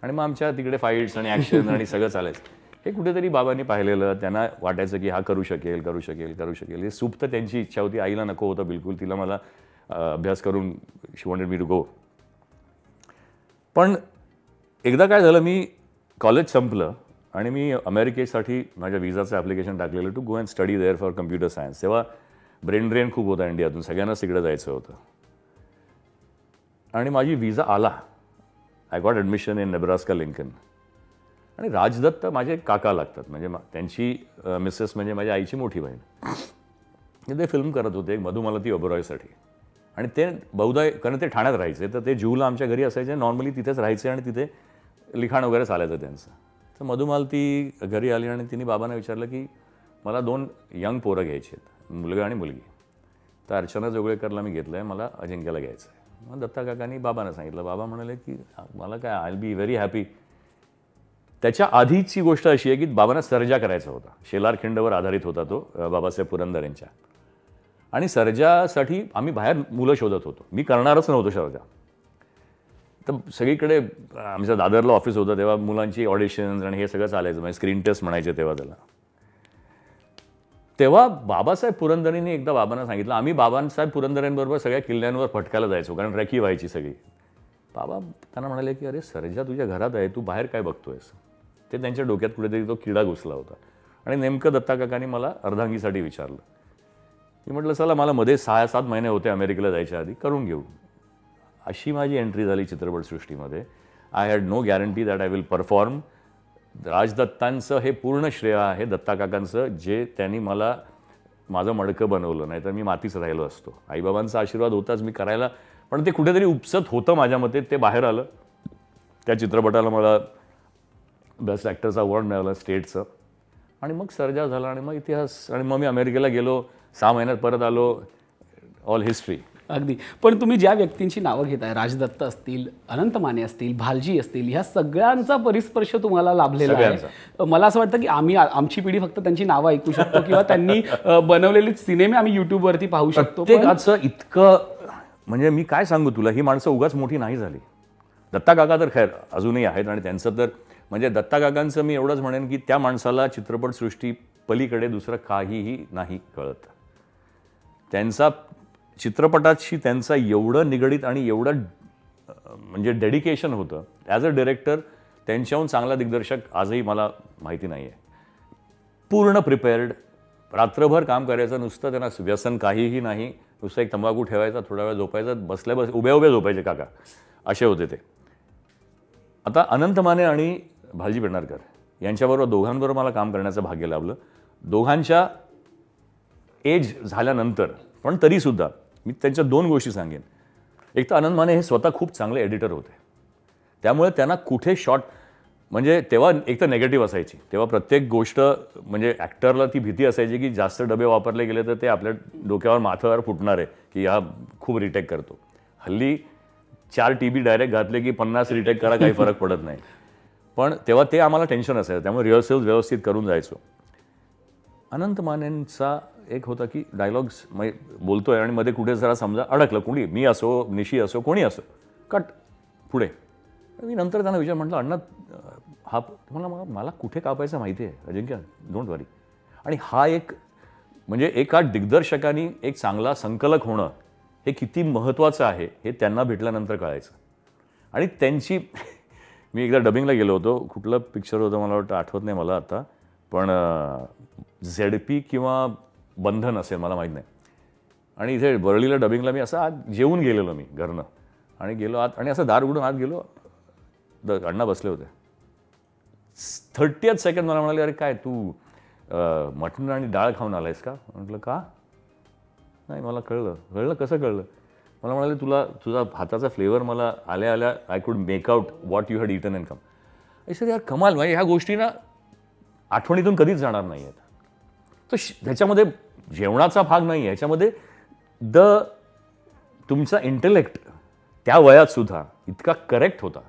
आणि मग आमच्या तिकडे फाईट्स आणि ॲक्शन आणि सगळं चालायचं. हे कुठेतरी बाबांनी पाहिलेलं, त्यांना वाटायचं की हा करू शकेल. हे सुप्त त्यांची इच्छा होती. आईला नको होतं बिलकुल, तिला मला अभ्यास करून शी वॉन्टेड मी टू गो. पण एकदा काय झालं, मी कॉलेज संपलं आणि मी अमेरिकेसाठी माझ्या विजाचं ॲप्लिकेशन टाकलेलं to go and study there for computer science. तेव्हा ब्रेन ड्रेन खूप होता इंडियातून, सगळ्यांनाच तिकडे जायचं होतं. आणि माझी विजा आला. I got admission in Nebraska Lincoln. आणि राजदत्त माझे काका लागतात, म्हणजे त्यांची मिसेस म्हणजे माझ्या आईची मोठी बहीण. ते फिल्म करत होते एक मधुमालती ओबरॉयसाठी. आणि ते बहुधा, कारण ते ठाण्यात राहायचे, तर ते जूला आमच्या घरी असायचे, नॉर्मली तिथेच राहायचे आणि तिथे लिखाण वगैरे चालायचं त्यांचं. तर मधुमालती घरी आली आणि तिने बाबांना विचारलं की मला 2 यंग पोरं घ्यायची आहेत, मुलगा आणि मुलगी. तर अर्चना जोगळेकरला मी घेतलं आहे, मला अजिंक्यला घ्यायचं आहे. मग दत्ता काकांनी बाबांना सांगितलं. बाबा म्हणाले की मला काय, I will be very happy. त्याच्या आधीची गोष्ट अशी आहे की बाबांना सर्जा करायचा होता. शेलार खिंडवर आधारित होता तो, बाबासाहेब पुरंदर यांच्या. आणि सर्जासाठी आम्ही बाहेर मुलं शोधत होतो. मी करणारच नव्हतो सर्जा. तर सगळीकडे आमच्या दादरला ऑफिस होतं तेव्हा मुलांची ऑडिशन्स आणि हे सगळं चालायचं, म्हणजे स्क्रीन टेस्ट म्हणायचे तेव्हा त्याला. तेव्हा बाबासाहेब पुरंदरेंनी एकदा बाबांना सांगितलं, आम्ही बाबासाहेब पुरंदरेंबरोबर सगळ्या किल्ल्यांवर फटकायला जायचो, कारण रेकी व्हायची सगळी. बाबा त्यांना म्हणाले की अरे सर्जा तुझ्या घरात आहे, तू बाहेर काय बघतोयस? ते त्यांच्या डोक्यात कुठेतरी तो किडा घुसला होता. आणि नेमकं दत्ता काकांनी मला अर्धांगीसाठी विचारलं. मी म्हटलं चला, मला मध्ये 6-7 महिने होते अमेरिकेला जायच्या आधी, करून घेऊ. अशी माझी एंट्री झाली चित्रपटसृष्टीमध्ये. I had no guarantee that I will perform. राजदत्तांचं हे पूर्ण श्रेय आहे दत्ता काकांचं, जे त्यांनी मला माझं मडकं बनवलं, नाही तर मी मातीच राहिलो असतो. आईबाबांचा आशीर्वाद होताच मी करायला, पण ते कुठेतरी उपसत होतं माझ्या मते, ते बाहेर आलं. त्या चित्रपटाला मला बेस्ट ॲक्टरचा अवॉर्ड मिळाला स्टेटचं. आणि मग सर्जा झाला आणि मग इतिहास. आणि मग मी अमेरिकेला गेलो, 6 महिन्यात परत आलो. All history. अगदी. पण तुम्ही ज्या व्यक्तींची नावं घेताय, राजदत्त असतील, अनंत माने असतील, भालजी असतील, ह्या सगळ्यांचा परिस्पर्श तुम्हाला लाभलेला आहे. मला असं वाटतं की आमची पिढी फक्त त्यांची नावं ऐकू शकतो किंवा त्यांनी बनवलेले सिनेमे आम्ही युट्यूबवरती पाहू शकतो. प्रत्येकाचं इतकं म्हणजे मी काय सांगू तुला, ही माणसं उगाच मोठी नाही झाली. दत्ता काका तर खैर अजूनही आहेत आणि त्यांचं तर म्हणजे दत्ता काकांचं मी एवढंच म्हणेन की त्या माणसाला चित्रपटसृष्टी पलीकडे दुसरं काहीही नाही कळत. त्यांचा चित्रपटाशी त्यांचा एवढं निगडीत आणि एवढं म्हणजे डेडिकेशन होतं. ॲज अ डिरेक्टर त्यांच्याहून चांगला दिग्दर्शक आजही मला माहिती नाही आहे. पूर्ण प्रिपेअर्ड, रात्रभर काम करायचं, नुसतं त्यांना व्यसन काहीही नाही, नुसतं एक तंबाखू ठेवायचा, थोडा वेळ झोपायचं, उभ्या उभ्या झोपायचे काका, असे होते ते. आता अनंत माने आणि भालजी पेंढारकर यांच्याबरोबर दोघांबरोबर मला काम करण्याचं भाग्य लाभलं. दोघांच्या एज झाल्यानंतर पण तरीसुद्धा मी त्यांच्या 2 गोष्टी सांगेन. एक तर आनंद माने हे स्वतः खूप चांगले एडिटर होते, त्यामुळे त्यांना कुठे शॉट म्हणजे तेव्हा एक तर नेगेटिव्ह असायची, तेव्हा प्रत्येक गोष्ट म्हणजे ॲक्टरला ती भीती असायची की जास्त डबे वापरले गेले तर ते आपल्या डोक्यावर माथ्यावर फुटणार आहे की हा खूप रिटेक करतो. हल्ली 4 TB डायरेक्ट घातले की 50 रिटेक करा, काही फरक पडत नाही. पण तेव्हा ते आम्हाला टेन्शन असायचं, त्यामुळे रिहर्सल्स व्यवस्थित करून जायचो. अनंत मानेंचा एक होता की डायलॉग्स बोलतोय आणि मध्ये कुठे जरा समजा अडकलं, कोणी मी असो, निशी असो, कोणी असो, कट पुढे. मी नंतर त्यांना विचार म्हटलं, अण्णा हा मला कुठे कापायचं माहिती आहे अजिंक्य, डोंट वरी. आणि हा एक म्हणजे एका दिग्दर्शकाने एक चांगला संकलक होणं हे किती महत्त्वाचं आहे हे त्यांना भेटल्यानंतर कळायचं. आणि त्यांची मी एकदा डबिंगला गेलो होतो, कुठलं पिक्चर होतं मला वाटतं, आठवत नाही मला आता, पण ZP किंवा बंधन असेल मला माहीत नाही. आणि इथे वरळीला डबिंगला मी असं आत जेवून गेलेलो मी घरनं, आणि गेलो आत आणि असं दार उघडून आत गेलो, अण्णा बसले होते. 30th सेकंड मला म्हणाले, अरे काय तू मटण आणि डाळ खाऊन आलायस का? म्हटलं का नाही, मला कळलं. कसं कळलं? मला म्हणाले तुझा हाताचा फ्लेवर मला आल्या I could make out what you had eaten and come. Sir यार कमाल, म्हणजे ह्या गोष्टी ना आठवणीतून कधीच जाणार नाही आहेत. तर ह्याच्यामध्ये जेवणाचा भाग नाही आहे, ह्याच्यामध्ये तुमचा इंटेलेक्ट त्या वयात सुद्धा इतका करेक्ट होता.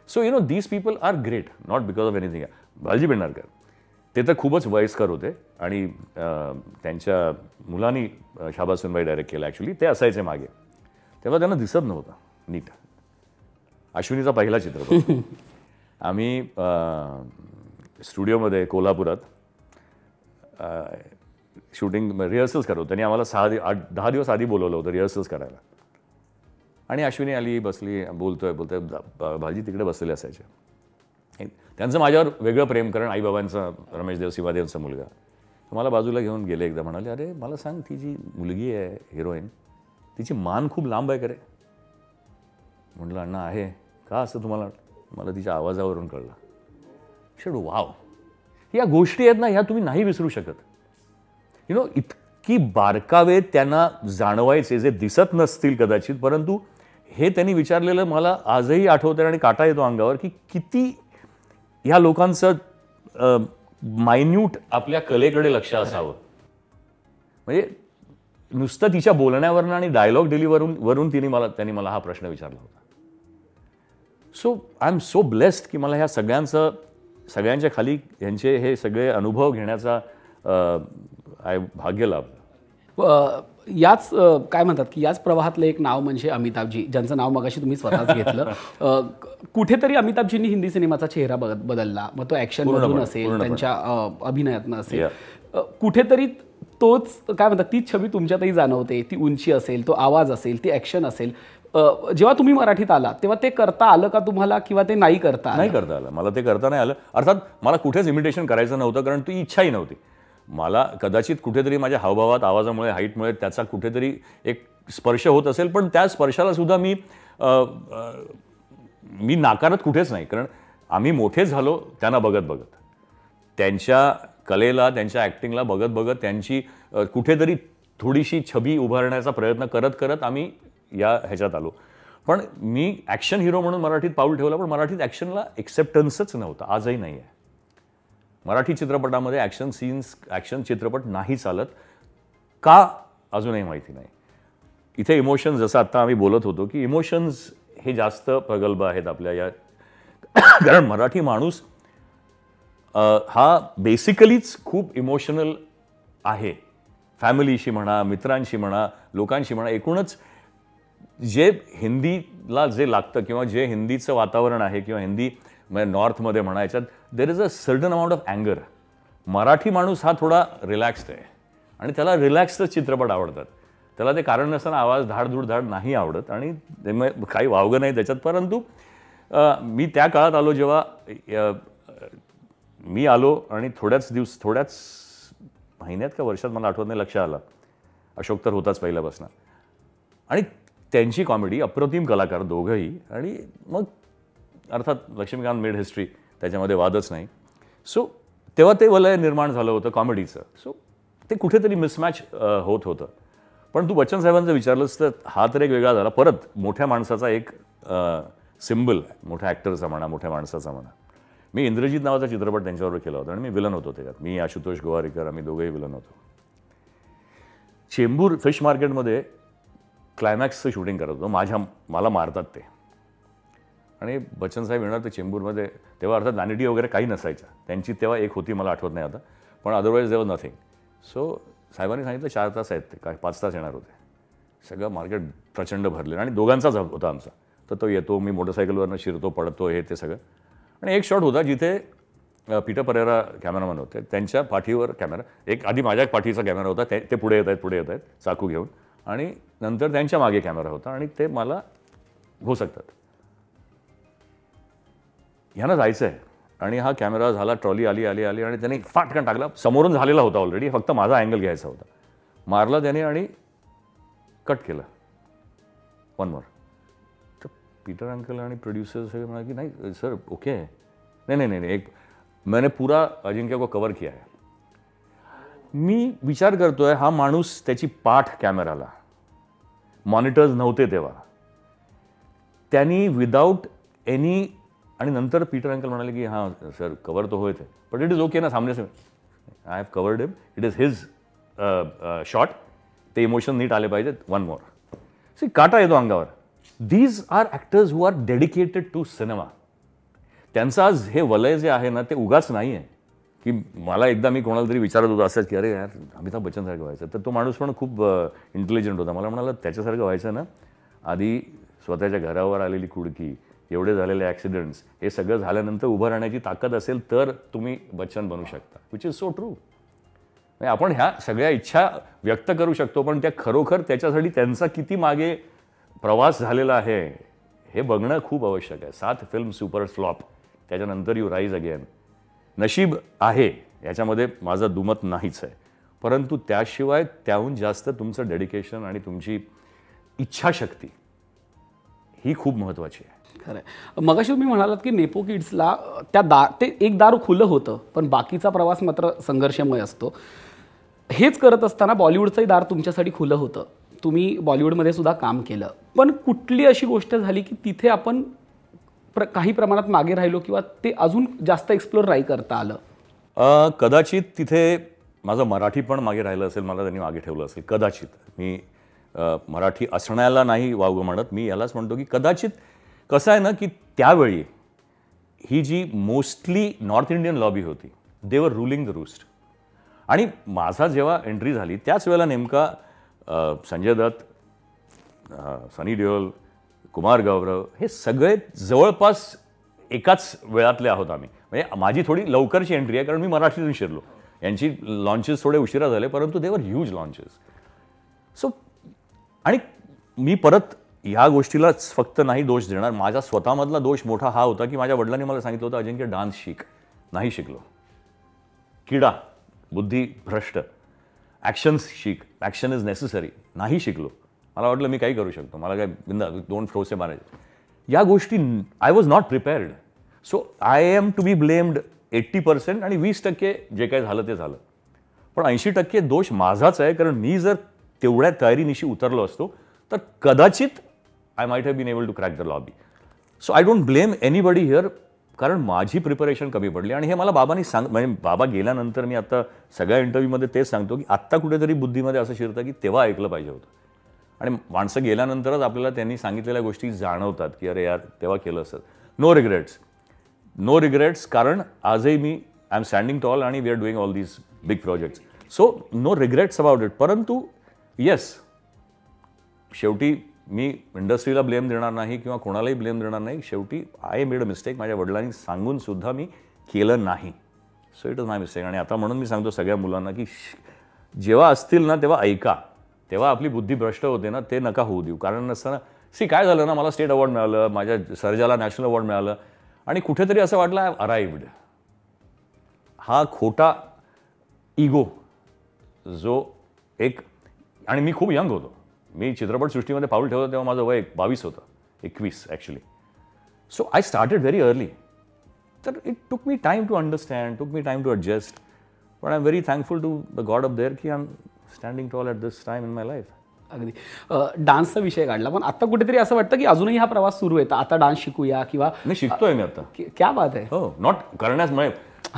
So you know these people are great, not because of anything. Bhalji Pendharkar ते तर खूपच वयस्कर होते आणि त्यांच्या मुलांनी शाबास सुनबाई डायरेक्ट केलं. ॲक्च्युली ते असायचे मागे, तेव्हा त्यांना दिसत नव्हतं नीट. अश्विनीचा पहिला चित्रपट आम्ही स्टुडिओमध्ये कोल्हापुरात शूटिंग रिहर्सल्स करतो. त्यांनी आम्हाला 6-10 दिवस आधी बोलवलं होतं रिहर्सल्स करायला. आणि अश्विनी आली, बसली, बोलतोय भालजी तिकडे बसलेले असायचे. त्यांचं माझ्यावर वेगळं प्रेम, कारण आईबाबांचा रमेश देव सिंहादेवांचा मुलगा. मला बाजूला घेऊन गेले एकदा, म्हणाले, अरे मला सांग, ती जी मुलगी आहे हिरोईन, तिची मान खूप लांब आहे का रे? म्हटलं अण्णा आहे. का असं तुम्हाला? मला तिच्या आवाजावरून कळलं. शेड वाव, या गोष्टी आहेत ना, ह्या तुम्ही नाही विसरू शकत. यु नो इतकी बारकावे त्यांना जाणवायचे, जे दिसत नसतील कदाचित, परंतु हे त्यांनी विचारलेलं मला आजही आठवतं आणि काटा येतो अंगावर की किती ह्या लोकांचं मायन्यूट आपल्या कलेकडे लक्ष असावं. म्हणजे नुसतं तिच्या बोलण्यावरून आणि डायलॉग डिलिव्हरीवरून त्यांनी मला हा प्रश्न विचारला होता. So I am so blessed की मला ह्या सगळ्यांच्या खाली यांचे हे सगळे अनुभव घेण्याचा भाग्य लाभलं. याच काय म्हणतात की याच प्रवाहातलं एक नाव म्हणजे अमिताभजी, ज्यांचं नाव मगाशी तुम्ही स्वतःच घेतलं. कुठेतरी अमिताभजींनी हिंदी सिनेमाचा चेहरा बदलला. मग तो ॲक्शनमधून असेल, त्यांच्या अभिनयातनं असेल, कुठेतरी तोच काय म्हणतात तीच छबी तुमच्यातही जाणवते. ती उंची असेल, तो आवाज असेल, ती ॲक्शन असेल. जेव्हा तुम्ही मराठीत आला तेव्हा ते करता आलं का तुम्हाला, किंवा ते नाही करता आलं? मला ते करता नाही आलं. अर्थात मला कुठेच इमिटेशन करायचं नव्हतं, कारण ती इच्छाही नव्हती. मला कदाचित कुठेतरी माझ्या हावभावात, आवाजामुळे, हाईटमुळे त्याचा कुठेतरी एक स्पर्श होत असेल, पण त्या स्पर्शाला सुद्धा मी नाकारत कुठेच नाही. कारण आम्ही मोठे झालो त्यांना बघत, त्यांच्या कलेला, त्यांच्या ॲक्टिंगला बघत, त्यांची कुठेतरी थोडीशी छबी उभारण्याचा प्रयत्न करत आम्ही या ह्याच्यात आलो. पण मी ॲक्शन हिरो म्हणून मराठीत पाऊल ठेवलं, पण मराठीत ॲक्शनला एक्सेप्टन्सच नव्हतं, आजही नाही आहे. मराठी चित्रपटामध्ये ॲक्शन सीन्स, ॲक्शन चित्रपट नाही चालत का अजूनही माहिती नाही. इथे इमोशन्स, जसं आत्ता आम्ही बोलत होतो की इमोशन्स हे जास्त प्रगल्भ आहेत आपल्या या कारण मराठी माणूस हा बेसिकलीच खूप इमोशनल आहे. फॅमिलीशी म्हणा, मित्रांशी म्हणा, लोकांशी म्हणा, एकूणच जे हिंदीला जे लागतं किंवा जे हिंदीचं वातावरण आहे किंवा हिंदी म्हणजे नॉर्थमध्ये म्हणा याच्यात there is a certain amount of अँगर. मराठी माणूस हा थोडा रिलॅक्स्ड आहे आणि त्याला रिलॅक्स्ड चित्रपट आवडतात. त्याला ते कारण नसताना आवाज धाड नाही आवडत आणि काही वावगं नाही त्याच्यात. परंतु मी त्या काळात आलो जेव्हा मी आलो आणि थोड्याच महिन्यात का वर्षात मला आठवत नाही लक्षात आलं अशोक तर होताच पहिल्यापासून आणि त्यांची कॉमेडी अप्रतिम कलाकार दोघंही. आणि मग अर्थात लक्ष्मीकांत मेड हिस्ट्री त्याच्यामध्ये वादच नाही. सो तेव्हा ते वलय निर्माण झालं होतं कॉमेडीचं. सो ते कुठेतरी मिसमॅच होत होतं. पण तू बच्चन साहेबांचं विचारलंस तर हा तर एक वेगळा झाला. परत मोठ्या माणसाचा एक सिम्बल मोठ्या ॲक्टरचा म्हणा मोठ्या माणसाचा म्हणा. मी इंद्रजित नावाचा चित्रपट त्यांच्याबरोबर केला होता आणि मी विलन होतो त्याच्यात. मी आशुतोष गोवारीकर आम्ही दोघंही विलन होतो. चेंबूर फिश मार्केटमध्ये क्लायमॅक्सचं शूटिंग करत होतो. मला मारतात ते आणि बच्चन साहेब येणार ते चेंबूरमध्ये. तेव्हा अर्थात वॅनिटी वगैरे काही नसायचं. त्यांची तेव्हा एक होती मला आठवत नाही आता पण अदरवाईज देवर नथिंग. सो साहेबांनी सांगितलं 4 तास आहेत ते काय 5 तास येणार होते. सगळं मार्केट प्रचंड भरले आणि दोघांचाच होता आमचा. तर तो येतो मी मोटरसायकलवरनं शिरतो पडतो हे ते सगळं. आणि एक शॉट होता जिथे पीटर परेरा कॅमेरामॅन होते. त्यांच्या पाठीवर कॅमेरा एक आधी माझ्या पाठीचा कॅमेरा होता. ते पुढे येत आहेत चाकू घेऊन आणि नंतर त्यांच्या मागे कॅमेरा होता आणि ते मला घोसकतात. ह्यानं जायचं आहे आणि हा कॅमेरा झाला ट्रॉली आली आणि त्याने फाटकन टाकला. समोरून झालेला होता ऑलरेडी फक्त माझा अँगल घ्यायचा होता. मारला त्याने आणि कट केलं 1 मोर. तर पीटर अंकल आणि प्रोड्यूसर सगळे म्हणाले की नाही सर ओके नहीं एक मैंने पूरा अजिंक्य को कवर किया है. मी विचार करतोय हा माणूस त्याची पाठ कॅमेराला मॉनिटर्स नव्हते तेव्हा त्यांनी विदाऊट एनी आणि नंतर पीटर अंकल म्हणाले की हां सर कवर तो होय थे बट इट इज ओके ना सामने से I have covered him it is his shot. ते इमोशन नीट आले पाहिजेत 1 मोर. सी काटा येतो अंगावर. These are actors who are dedicated to cinema. त्यांचं आज हे वलय जे आहे ना ते उगाच नाही आहे की मला एकदा मी कोणाला तरी विचारत होतो असंच की अरे यार अमिताभ बच्चनसारखं व्हायचं. तर तो माणूस पण खूप इंटेलिजंट होता. मला म्हणाला त्याच्यासारखं व्हायचं ना आधी स्वतःच्या घरावर आलेली कुडकी एवढे झालेले ॲक्सिडेंट्स हे सगळं झाल्यानंतर उभं राहण्याची ताकद असेल तर तुम्ही बच्चन बनू शकता. Which is so true. आपण ह्या सगळ्या इच्छा व्यक्त करू शकतो पण त्या खरोखर त्याच्यासाठी त्यांचा किती मागे प्रवास झालेला आहे हे बघणं खूप आवश्यक आहे. 7 फिल्म सुपर फ्लॉप त्याच्यानंतर यू राईज अगेन. नशीब आहे याच्यामध्ये माझं दुमत नाहीच आहे. परंतु त्याशिवाय त्याहून जास्त तुमचं डेडिकेशन आणि तुमची इच्छाशक्ती ही खूप महत्त्वाची आहे. खरं आहे. मगाशी तुम्ही म्हणालात की नेपो किड्सला ते एक दार खुलं होतं पण बाकीचा प्रवास मात्र संघर्षमय असतो. हेच करत असताना बॉलिवूडचंही दार तुमच्यासाठी खुलं होतं. तुम्ही बॉलिवूडमध्ये सुद्धा काम केलं पण कुठली अशी गोष्ट झाली की तिथे आपण काही प्रमाणात मागे राहिलो किंवा ते अजून जास्त एक्सप्लोर नाही करता आलं? कदाचित तिथे माझं मराठी पण मागे राहिलं असेल. मला त्यांनी मागे ठेवलं असेल कदाचित. मी मराठी असण्याला नाही वावगं म्हणत. मी यालाच म्हणतो की कदाचित कसं आहे ना की त्यावेळी ही जी मोस्टली नॉर्थ इंडियन लॉबी होती दे वर रुलिंग द रूस्ट. आणि माझा जेव्हा एंट्री झाली त्याच वेळेला नेमका संजय दत्त सनी देओल कुमार गौरव हे सगळे जवळपास एकाच वेळातले आहोत आम्ही. म्हणजे माझी थोडी लवकरची एंट्री आहे कारण मी मराठीतून शिरलो. यांची लॉन्चेस थोडे उशिरा झाले परंतु दे वर ह्यूज लॉन्चेस. सो आणि मी परत ह्या गोष्टीलाच फक्त नाही दोष देणार. माझा स्वतःमधला दोष मोठा हा होता की माझ्या वडिलांनी मला सांगितलं होतं अजिंक्य डान्स शिक. नाही शिकलो. किडा बुद्धी भ्रष्ट. ॲक्शन्स शिक. Action is necessary. नाही शिकलो. मला वाटलं मी काही करू शकतो. मला काय बिंदा 2 फ्रोसे मारायचे. या गोष्टी I was not prepared. So I am to be blamed 80% आणि 20% जे काय झालं ते झालं. पण 80% दोष माझाच आहे कारण मी जर तेवढ्या तयारीनिशी उतरलो असतो तर कदाचित I might have been able to crack the lobby. So I don't blame anybody here कारण माझी प्रिपरेशन कमी पडली. आणि हे मला बाबांनी म्हणजे बाबा गेल्यानंतर मी आता सगळ्या इंटरव्ह्यूमध्ये तेच सांगतो की आत्ता कुठेतरी बुद्धीमध्ये असं शिरतं की तेव्हा ऐकलं पाहिजे होतं. आणि माणसं गेल्यानंतरच आपल्याला त्यांनी सांगितलेल्या गोष्टी जाणवतात की अरे यार तेव्हा केलं असतं. नो रिग्रेट्स कारण आजही मी आय एम स्टँडिंग टॉल आणि we are doing all these big projects. So no regrets about it. परंतु येस शेवटी मी इंडस्ट्रीला ब्लेम देणार नाही किंवा कोणालाही ब्लेम देणार नाही. शेवटी आय मेड अ मिस्टेक. माझ्या वडिलांनी सांगून सुद्धा मी केलं नाही. So it is my mistake. आणि आता म्हणून मी सांगतो सगळ्या मुलांना की जेव्हा असतील ना तेव्हा ऐका. तेव्हा आपली बुद्धी भ्रष्ट होते ना, ते नका होऊ देऊ. कारण नसताना काय झालं ना, मला स्टेट अवॉर्ड मिळालं, माझ्या सर्जाला नॅशनल अवॉर्ड मिळालं आणि कुठेतरी असं वाटलं आय अराइव्ड. हा खोटा इगो जो एक, आणि मी खूप यंग होतो. मी चित्रपटसृष्टीमध्ये पाऊल ठेवतो तेव्हा माझं वय 22 होतं, 21 actually. So I started very early. तर it took me time to understand, took me time to adjust. पण I am very thankful to the god of there की I am standing tall at this time in my life. अगदी. डान्सचा विषय काढला, पण आता कुठेतरी असं वाटतं की अजूनही हा प्रवास सुरू आहे, आता डान्स शिकूया किंवा मी शिकतोय. मी आता क्या बात आहे. हो, नॉट करण्यास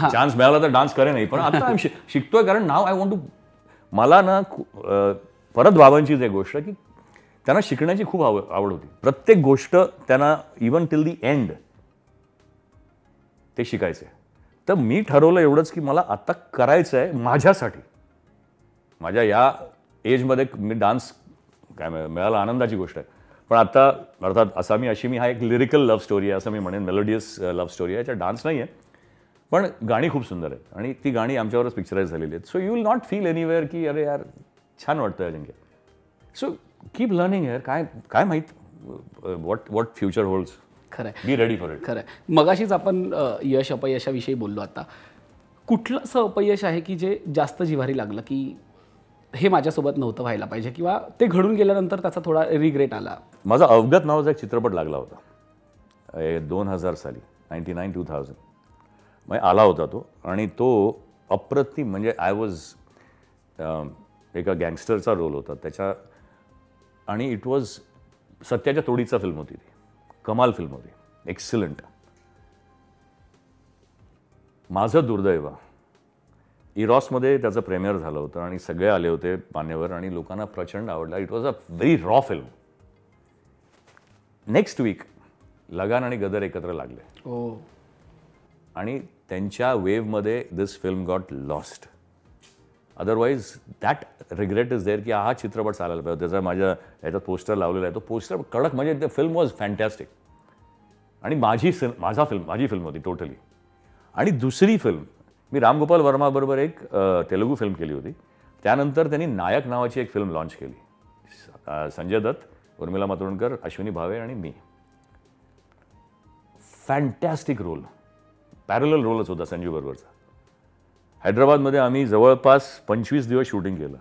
चान्स मिळाला तर डान्स करे नाही, पण आता शिकतोय. कारण नाव आय वॉन्ट टू. मला ना परत बाबांचीच एक गोष्ट की त्यांना शिकण्याची खूप आवड होती. प्रत्येक गोष्ट त्यांना इवन टिल दी एंड ते शिकायचे. तर मी ठरवलं एवढंच की मला आता करायचं आहे माझ्यासाठी. माझ्या या एजमध्ये मी डान्स काय मिळाला आनंदाची गोष्ट आहे. पण आता अर्थात असामी अशिमी हा एक लिरिकल लव्ह स्टोरी आहे असं मी म्हणेन, मेलोडियस लव्ह स्टोरी आहे. याच्यात डान्स नाही आहे, पण गाणी खूप सुंदर आहेत आणि ती गाणी आमच्यावरच पिक्चराईज झालेली आहेत. So you will not feel anywhere की अरे यार छान वाटतं अजिंक्य. सो कीप लर्निंग यार. काय माहीत व्हॉट फ्युचर होल्ड्स. खरं आहे. Be ready for it. खरं आहे. मगाशीच आपण यश अपयशाविषयी बोललो. आता कुठलं असं अपयश आहे की जे जास्त जिव्हारी लागलं की हे माझ्यासोबत नव्हतं व्हायला पाहिजे किंवा ते घडून गेल्यानंतर त्याचा थोडा रिग्रेट आला? माझा अवगत नावाचा एक चित्रपट लागला होता 2000 साली, 99-2000 मग आला होता तो. आणि तो अप्रतिम, म्हणजे आय वॉज एका गँगस्टरचा रोल होता त्याच्या. आणि इट वॉज सत्याच्या तोडीचा फिल्म होती ती. कमाल फिल्म होती, एक्सिलंट. माझं दुर्दैव इरॉसमध्ये त्याचं प्रेमियर झालं होतं आणि सगळे आले होते मान्यवर आणि लोकांना प्रचंड आवडला. It was a very raw film. Next week Lagaan आणि गदर एकत्र लागले आणि त्यांच्या वेव्हमध्ये this film got lost. Otherwise that regret is there की हा चित्रपट चालायला पाहिजे. त्याचा माझ्या ह्याच्यात पोस्टर लावलेला आहे. तो पोस्टर कडक, म्हणजे द फिल्म वॉज फॅन्टॅस्टिक. आणि माझी फिल्म होती टोटली. आणि दुसरी फिल्म मी रामगोपाल वर्माबरोबर एक तेलुगू फिल्म केली होती. त्यानंतर त्यांनी नायक नावाची एक फिल्म लॉन्च केली. संजय दत्त, उर्मिला मातोंडकर, अश्विनी भावे आणि मी. फॅन्टॅस्टिक रोल, पॅरलल रोलच होता संजू बरोबरचा. हैदराबादमध्ये आम्ही जवळपास 25 दिवस शूटिंग केलं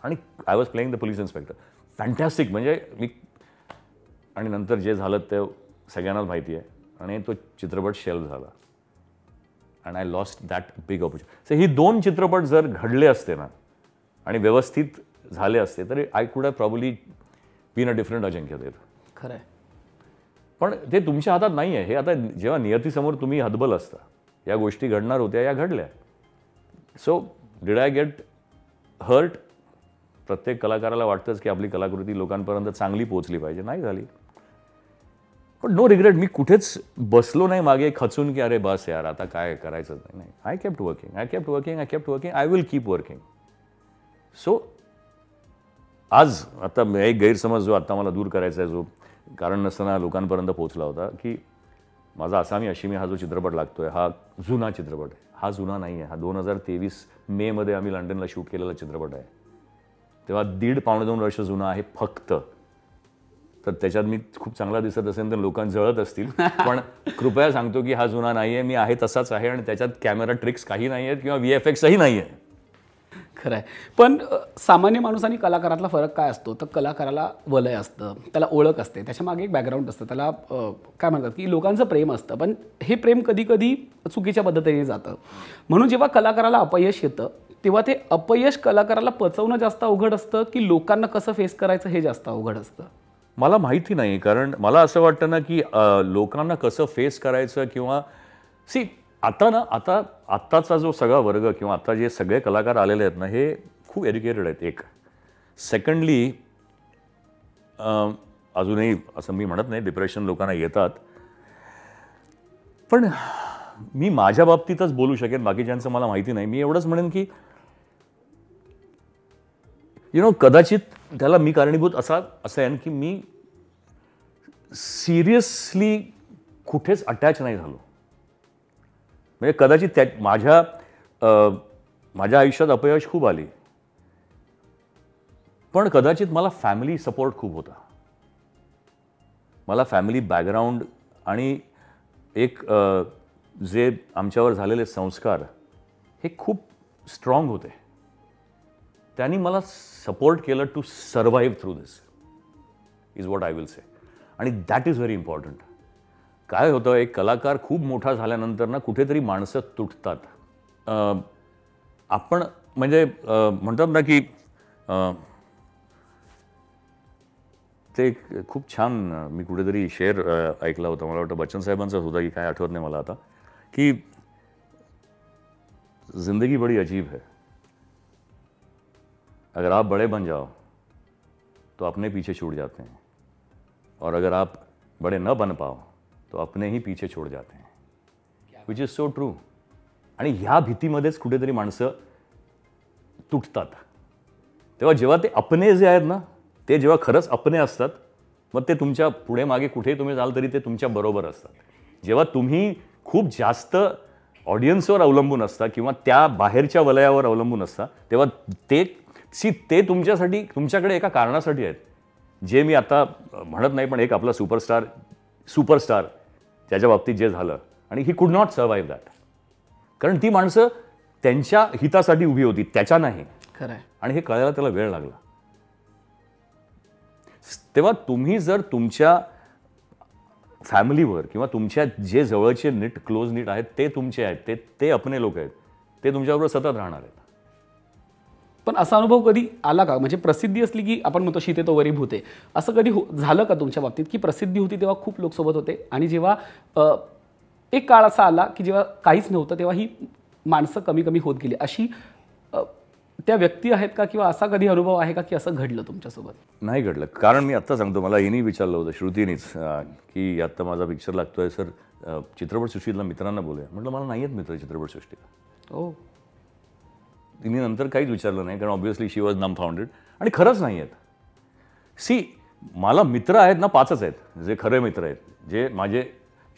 आणि I was playing the police inspector. Fantastic, म्हणजे मी. आणि नंतर जे झालं ते सगळ्यांनाच माहिती आहे. आणि तो चित्रपट शेल्फ झाला and I lost that big opportunity. So ही 2 चित्रपट जर घडले असते ना आणि व्यवस्थित झाले असते तरी I could have probably been a different Ajinkya Deo. खरं आहे. पण ते तुमच्या हातात नाही आहे. हे आता जेव्हा नियतीसमोर तुम्ही हतबल असता, या गोष्टी घडणार होत्या, या घडल्या. So did I get hurt? प्रत्येक कलाकाराला वाटतंच की आपली कलाकृती लोकांपर्यंत चांगली पोहोचली पाहिजे. नाही झाली, पण नो रिग्रेट. मी कुठेच बसलो नाही मागे खचून की अरे बस यार आता काय करायचं नाही. I kept working. I will keep working. So आज आता एक गैरसमज जो आता मला दूर करायचा आहे, जो कारण नसताना लोकांपर्यंत पोहोचला होता, की माझा असामी अशिमी हा जो चित्रपट लागतोय हा जुना चित्रपट आहे. हा जुना नाही आहे. हा 2023 मेमध्ये आम्ही लंडनला शूट केलेला चित्रपट आहे. तेव्हा 1.5-2 वर्ष जुना आहे फक्त. तर त्याच्यात मी खूप चांगला दिसत असेल तर लोकांना जळत असतील, पण कृपया सांगतो की हा जुना नाही आहे. मी आहे तसाच आहे आणि त्याच्यात कॅमेरा ट्रिक्स काही नाही आहेत किंवा VFXही नाही आहे. खरं आहे. पण सामान्य माणूस आणि कलाकारातला फरक काय असतो? तर कलाकाराला वलय असतं, त्याला ओळख असते, त्याच्यामागे एक बॅकग्राऊंड असतं, त्याला काय म्हणतात की लोकांचं प्रेम असतं. पण हे प्रेम कधी कधी चुकीच्या पद्धतीने जातं. म्हणून जेव्हा कलाकाराला अपयश येतं तेव्हा ते अपयश कलाकाराला पचवणं जास्त अवघड असतं की लोकांना कसं फेस करायचं हे जास्त अवघड असतं? मला माहिती नाही. कारण मला असं वाटतं ना की लोकांना कसं फेस करायचं किंवा आत्ताचा जो सगळा वर्ग किंवा आता जे सगळे कलाकार आलेले आहेत ना, हे खूप एज्युकेटेड आहेत. एक सेकंडली अजूनही असं मी म्हणत नाही डिप्रेशन लोकांना येतात, पण मी माझ्या बाबतीतच बोलू शकेन, बाकीच्यांचं मला माहिती नाही. मी एवढंच म्हणेन की कदाचित त्याला मी कारणीभूत असं आहे की मी सिरियसली कुठेच अटॅच नाही झालो. म्हणजे कदाचित माझ्या आयुष्यात अपयश खूप आली, पण कदाचित मला फॅमिली सपोर्ट खूप होता. मला फॅमिली बॅकग्राऊंड आणि एक जे आमच्यावर झालेले संस्कार हे खूप स्ट्रॉंग होते. त्यांनी मला सपोर्ट केलं to survive through this is what I will say. आणि दॅट इज व्हेरी इम्पॉर्टंट. काय होतं, एक कलाकार खूप मोठा झाल्यानंतर ना कुठेतरी माणसं तुटतात. आपण म्हणजे म्हणतात ना की ते खूप छान मी कुठेतरी शेअर ऐकला होता, मला वाटतं बच्चन साहेबांचाच होता की काय, आठवत नाही मला आता, की जिंदगी बड़ी अजीब है, अगर आप बड़े बन जाओ तो अपने पीछे छूट जाते हैं, और अगर आप बड़े न बन पाओ तो अपने ही पीछे छोड़ जाते हैं. Which is so true. आणि ह्या भीतीमध्येच कुठेतरी माणसं तुटतात. तेव्हा जेव्हा ते अपने जे आहेत ना, ते जेव्हा खरंच अपने असतात, मग ते तुमच्या पुढे मागे कुठेही तुम्ही जाल तरी ते तुमच्या बरोबर असतात. जेव्हा तुम्ही खूप जास्त ऑडियन्सवर अवलंबून असता किंवा त्या बाहेरच्या वलयावर अवलंबून असता, तेव्हा ते तुमच्याकडे एका कारणासाठी आहेत, जे मी आता म्हणत नाही, पण एक आपला सुपरस्टार ज्याच्या बाबतीत जे झालं, आणि he could not survive that. कारण ती माणसं त्यांच्या हितासाठी उभी होती, त्याच्या नाही. खरं आहे. आणि हे कळायला त्याला वेळ लागला. तेव्हा तुम्ही जर तुमच्या फॅमिलीवर किंवा तुमच्या जे जवळचे नीट क्लोज नीट आहेत ते तुमचे आहेत, ते अपने लोक आहेत, ते तुमच्याबरोबर सतत राहणार आहेत. पण असा अनुभव कधी आला का, म्हणजे प्रसिद्धी असली की आपण म्हणतो शीते तो वरी भूते, असं कधी झालं का तुमच्या बाबतीत की प्रसिद्धी होती तेव्हा खूप लोक सोबत होते, आणि जेव्हा एक काळ असा आला की जेव्हा काहीच नव्हतं तेव्हा ही माणसं कमी कमी होत गेली, अशी त्या व्यक्ती आहेत का, किंवा असा कधी अनुभव आहे का की असं घडलं तुमच्यासोबत? नाही घडलं. कारण मी आत्ता सांगतो, मला हिनी विचारलं होतं, श्रुतीनीच, की आत्ता माझा पिक्चर लागतोय सर, चित्रपटसृष्टीतल्या मित्रांना बोलूया. म्हटलं मला नाही आहेत मित्र चित्रपटसृष्टीत. हो. तिने नंतर काहीच विचारलं नाही, कारण ऑब्व्हियसली शी वॉज नमफाउंडेड. आणि खरंच नाही आहेत. सी, मला मित्र आहेत ना 5च आहेत, जे खरे मित्र आहेत, जे माझे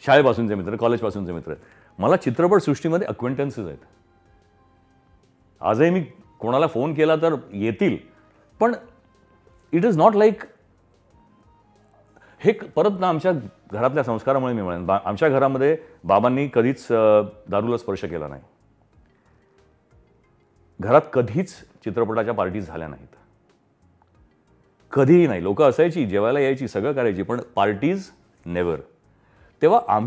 शाळेपासूनचे मित्र, कॉलेजपासूनचे मित्र आहेत. मला चित्रपटसृष्टीमध्ये अक्वेंटन्सेस आहेत. आजही मी कोणाला फोन केला तर येतील, पण इट इज नॉट लाईक, हे परत ना आमच्या घरातल्या संस्कारामुळे मी म्हणेन. आमच्या घरामध्ये बाबांनी कधीच दारूला स्पर्श केला नाही. घरात कधीच चित्रपटाच्या पार्टीज झाल्या नाहीत, कधीही नाही. लोक असायची, जेवायला यायची, सगळं करायची, पण पार्टीज नेव्हर. तेव्हा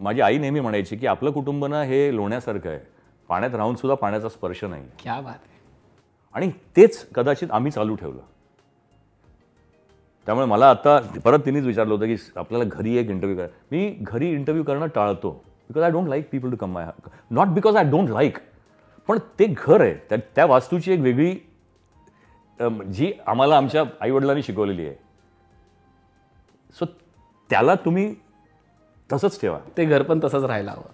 माझी आई नेहमी म्हणायची की आपलं कुटुंब ना हे लोण्यासारखं आहे, पाण्यात राहून सुद्धा पाण्याचा स्पर्श नाही. क्या बात आहे. आणि तेच कदाचित आम्ही चालू ठेवलं. त्यामुळे मला आता परत तिनेच विचारलं होतं की आपल्याला घरी एक इंटरव्ह्यू करा. मी घरी इंटरव्ह्यू करणं टाळतो, because I don't like people to come my, not because I don't like, पण ते घर आहे, त्या वास्तूची एक वेगळी जी आम्हाला आमच्या आईवडिलांनी शिकवलेली आहे. सो त्याला तुम्ही तसंच ठेवा, ते घर पण तसंच राहायला हवं.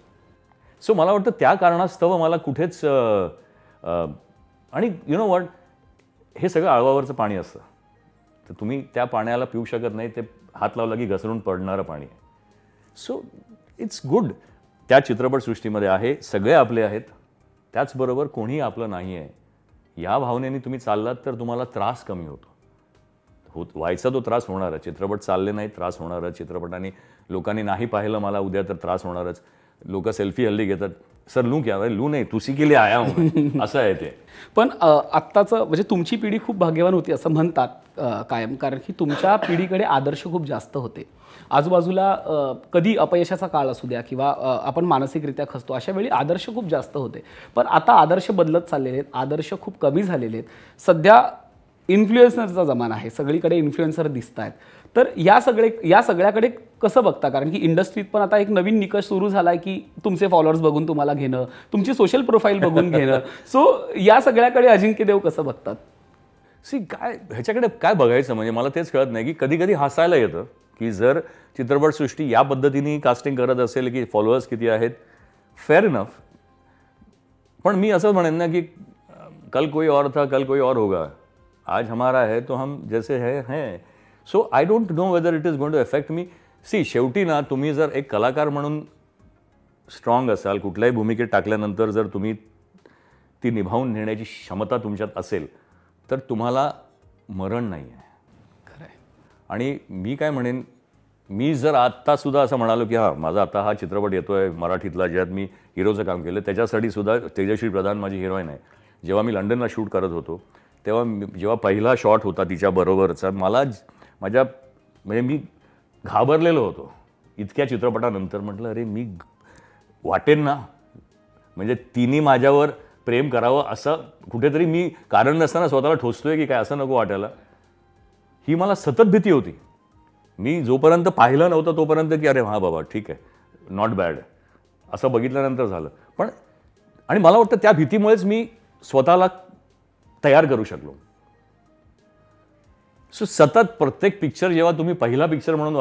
सो मला वाटतं त्या कारणास्तव मला कुठेच आणि यु नो वॉट, हे सगळं आळवावरचं पाणी असतं, तर तुम्ही त्या पाण्याला पिऊ शकत नाही. ते हात लावला की घसरून पडणारं पाणी आहे. So it's good. त्या चित्रपटसृष्टीमध्ये आहे, सगळे आपले आहेत, त्याचबरोबर कोणीही आपलं नाही आहे. या भावनेने तुम्ही चाललात तर तुम्हाला त्रास कमी होतो. व्हायचा तो त्रास होणारच. चित्रपट चालले नाही, त्रास होणारच. चित्रपटाने लोकांनी नाही पाहिलं मला उद्या तर त्रास होणारच. लोक सेल्फी हल्ली घेतात, सर लू क्या, लू नाही, तुसी के लिए आया हूं, असं आहे ते. पण आत्ताचं म्हणजे तुमची पिढी खूप भाग्यवान होती असं म्हणतात कायम, कारण की तुमच्या पिढीकडे आदर्श खूप जास्त होते. आजूबाजूला कधी अपयशाचा काळ असू द्या किंवा आपण मानसिकरित्या खचतो, अशा वेळी आदर्श खूप जास्त होते. पण आता आदर्श बदलत चाललेले आहेत, आदर्श खूप कमी झालेले आहेत. सध्या इन्फ्लुएन्सरचा जमाना आहे, सगळीकडे इन्फ्लुएन्सर दिसत आहेत. तर या सगळ्याकडे कसं बघता? कारण की इंडस्ट्रीत पण आता एक नवीन निकष सुरू झाला आहे की तुमचे फॉलोअर्स बघून तुम्हाला घेणं, तुमची सोशल प्रोफाईल बघून घेणं. सो या सगळ्याकडे अजिंक्य देव कसं बघतात? ह्याच्याकडे काय बघायचं, म्हणजे मला तेच कळत नाही की कधी कधी हसायला येतं की जर चित्रपटसृष्टी या पद्धतीने कास्टिंग करत असेल की फॉलोअर्स किती आहेत, फेअर इनफ. पण मी असं म्हणेन ना की कल कोई और था, कल कोई और होगा, आज हमारा है तो हम जैसे हैं. So I don't know whether it is going to affect me. See शेवटी ना तुम्ही जर एक कलाकार म्हणून स्ट्रॉंग असाल, कुठल्याही भूमिकेत टाकल्यानंतर जर तुम्ही ती निभावून नेण्याची क्षमता तुमच्यात असेल तर तुम्हाला मरण नाही आहे. खरं आहे. आणि मी काय म्हणेन, मी जर आत्तासुद्धा असं म्हणालो की माझा आता हा चित्रपट येतोय मराठीतला ज्यात मी हिरोचं काम केलं, त्याच्यासाठी सुद्धा तेजश्री प्रधान माझी हिरोईन आहे. जेव्हा मी लंडनला शूट करत होतो तेव्हा जेव्हा पहिला शॉट होता तिच्याबरोबरचा, मला म्हणजे मी घाबरलेलो होतो इतक्या चित्रपटानंतर. म्हटलं अरे मी वाटेन ना, म्हणजे तिने माझ्यावर प्रेम करावं असं कुठेतरी मी कारण नसताना स्वतःला ठोसतोय की काय, असं नको वाटायला. ही मला सतत भीती होती. मी जोपर्यंत पाहिलं नव्हतं तोपर्यंत की अरे बाबा ठीक आहे, नॉट बॅड, असं बघितल्यानंतर झालं. पण आणि मला वाटतं त्या भीतीमुळेच मी स्वतःला तयार करू शकलो. सो सतत प्रत्येक पिक्चर जेव्हा तुम्ही पहिला पिक्चर म्हणून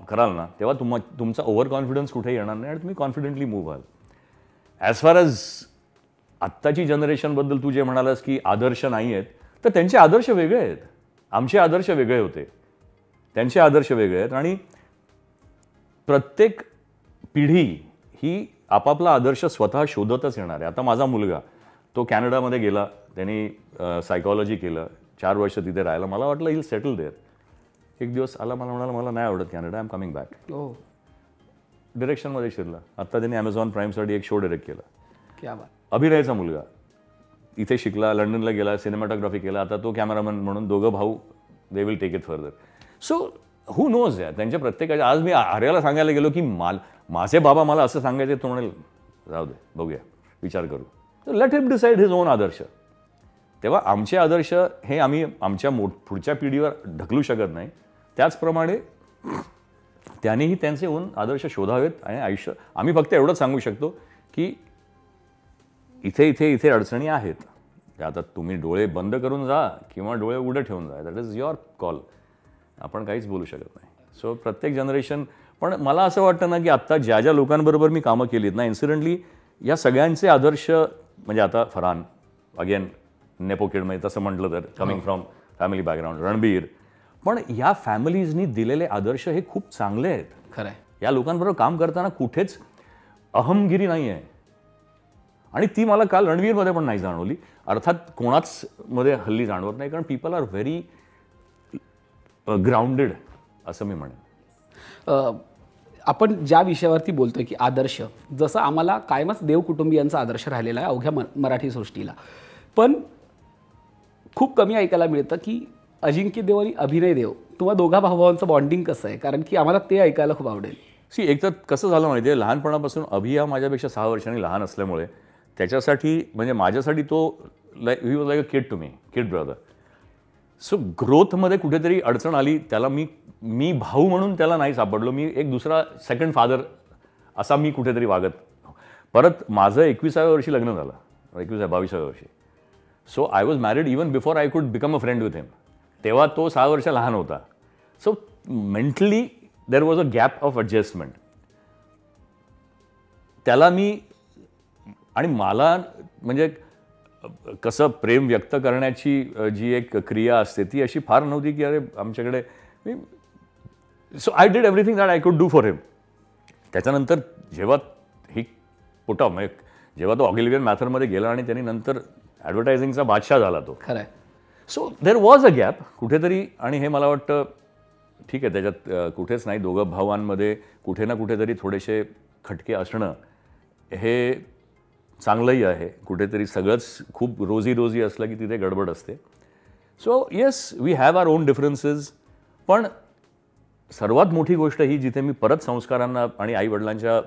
कराल ना, तेव्हा तुमचा ओव्हर कॉन्फिडन्स कुठे येणार नाही आणि तुम्ही कॉन्फिडेंटली मूव्ह व्हाल. ॲज फार एज आत्ताची जनरेशनबद्दल तू जे म्हणालास की आदर्श नाही आहेत, तर त्यांचे आदर्श वेगळे आहेत. आमचे आदर्श वेगळे होते, त्यांचे आदर्श वेगळे आहेत. आणि प्रत्येक पिढी ही आपापला आदर्श स्वतः शोधतच येणार आहे. आता माझा मुलगा तो कॅनडामध्ये गेला, त्यांनी सायकॉलॉजी केलं, 4 वर्ष तिथे राहिला. मला वाटलं हिल सेटल देअर. एक दिवस आला, मला म्हणाला मला नाही आवडत Canada, I am coming back. डिरेक्शनमध्ये शिरला. आत्ता त्यांनी ॲमेझॉन प्राईमसाठी एक शो डिरेक्ट केला. क्या बात. अभिनयाचा मुलगा इथे शिकला, लंडनला गेला, सिनेमॅटोग्राफी केला. आता तो कॅमेरामॅन म्हणून दोघं भाऊ they will take it further. So who knows या त्यांच्या प्रत्येकाच्या. आज मी आर्याला सांगायला गेलो की माझे बाबा मला असं सांगायचे, तो म्हणेल जाऊ दे बघूया विचार करू. Let him decide his own आदर्श. तेव्हा आमचे आदर्श हे आम्ही आमच्या पुढच्या पिढीवर ढकलू शकत नाही. त्याचप्रमाणे त्यांनीही त्यांचे ओन आदर्श शोधावेत. आणि आयुष्य आम्ही फक्त एवढंच सांगू शकतो की इथे इथे इथे अडचणी आहेत, आता तुम्ही डोळे बंद करून जा किंवा डोळे उघडे ठेवून जा, दॅट इज युअर कॉल. आपण काहीच बोलू शकत नाही. सो प्रत्येक जनरेशन. पण मला असं वाटतं ना की आत्ता ज्या ज्या लोकांबरोबर मी कामं केलीत ना, इन्सिडेंटली या सगळ्यांचे आदर्श, म्हणजे आता फरहान अगेन नेपो किड, म्हणजे तसं म्हटलं तर coming from family background, Ranbir, पण या फॅमिलीजनी दिलेले आदर्श हे खूप चांगले आहेत. खरं आहे. या लोकांबरोबर काम करताना कुठेच अहमगिरी नाही आहे. आणि ती मला काल रणवीरमध्ये पण नाही जाणवली. अर्थात कोणाच मध्ये हल्ली जाणवत नाही, कारण पीपल आर व्हेरी ग्राउंडेड असं मी म्हणेन. आपण ज्या विषयावरती बोलतोय की आदर्श, जसं आम्हाला कायमच देव कुटुंबियांचा आदर्श राहिलेला आहे अवघ्या मराठी सृष्टीला, पण खूप कमी ऐकायला मिळतं की अजिंक्य देव आणि अभिनय देव, तुम्हा दोघा भावांचं बॉन्डिंग कसं आहे? कारण की आम्हाला ते ऐकायला खूप आवडेल. सी एक तर कसं झालं माहिती आहे, लहानपणापासून अभि हा माझ्यापेक्षा 6 वर्षांनी लहान असल्यामुळे त्याच्यासाठी, म्हणजे माझ्यासाठी तो he was like a kid to me, kid brother. So ग्रोथमध्ये कुठेतरी अडचण आली, त्याला मी भाऊ म्हणून त्याला नाही सापडलो. मी एक दुसरा सेकंड फादर असा मी कुठेतरी वागत. परत माझं 21व्या वर्षी लग्न झालं, 22व्या वर्षी. So I was married even before I could become a friend with him. तेव्हा तो 6 वर्ष लहान होता. So mentally there was a gap of adjustment. त्याला मी आणि मला म्हणजे कसं प्रेम व्यक्त करण्याची जी एक क्रिया असते ती अशी फार नव्हती की अरे आमच्याकडे. So I did everything that I could do for him. त्याच्यानंतर जेव्हा ही पुट ऑफ, म्हणजे जेव्हा तो ऑगिलिव्हियन मॅथरमध्ये गेला आणि त्यांनी नंतर ॲडव्हर्टायझिंगचा बादशाह झाला तो. खरं आहे. So there was a gap कुठेतरी. आणि हे मला वाटतं ठीक आहे, त्याच्यात कुठेच नाही, दोघं भावांमध्ये कुठे ना कुठेतरी थोडेसे खटके असणं हे चांगलंही आहे. कुठेतरी सगळंच खूप रोजी असलं की तिथे गडबड असते. So yes, we have our own differences. पण सर्वात मोठी गोष्ट ही, जिथे मी परत संस्कारांना आणि आईवडिलांच्या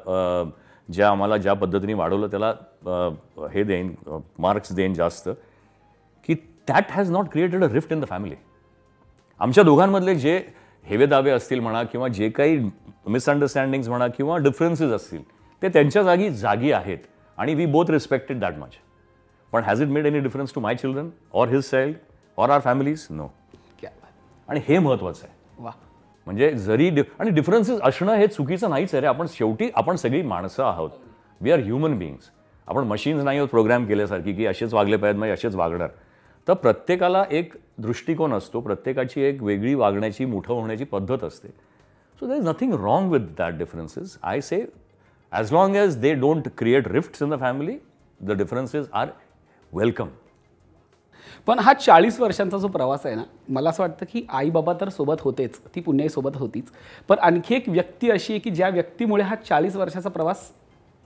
ज्या आम्हाला ज्या पद्धतीने वाढवलं त्याला हे देईन, मार्क्स देईन जास्त, की that has not created a rift in the family. आमच्या दोघांमधले जे हेवेदावे असतील म्हणा, किंवा जे काही मिसअंडरस्टँडिंग्स म्हणा, किंवा डिफरन्सेस असतील, ते त्यांच्या जागी आहेत. आणि we both respected that much. पण has it made any difference to my children or his child or our families? No. आणि हे महत्त्वाचं आहे. वा. म्हणजे जरी आणि डिफरन्सेस असणं हे चुकीचं नाहीच आहे रे. आपण सगळी माणसं आहोत. We are human beings. आपण मशीन्स नाही आहोत प्रोग्राम केल्यासारखी की असेच वागले पाहिजेत म्हणजे असेच वागणार. तर प्रत्येकाला एक दृष्टिकोन असतो, प्रत्येकाची एक वेगळी वागण्याची, मोठं होण्याची पद्धत असते. So there is nothing wrong with that differences. I say as long as they don't create rifts in the family, the differences are welcome. पण हा 40 वर्षांचा जो प्रवास आहे ना, मला असं वाटतं की आई बाबा तर सोबत होतेच, ती पुण्याई सोबत होतीच, पण आणखी एक व्यक्ती अशी आहे की ज्या व्यक्तीमुळे हा 40 वर्षाचा प्रवास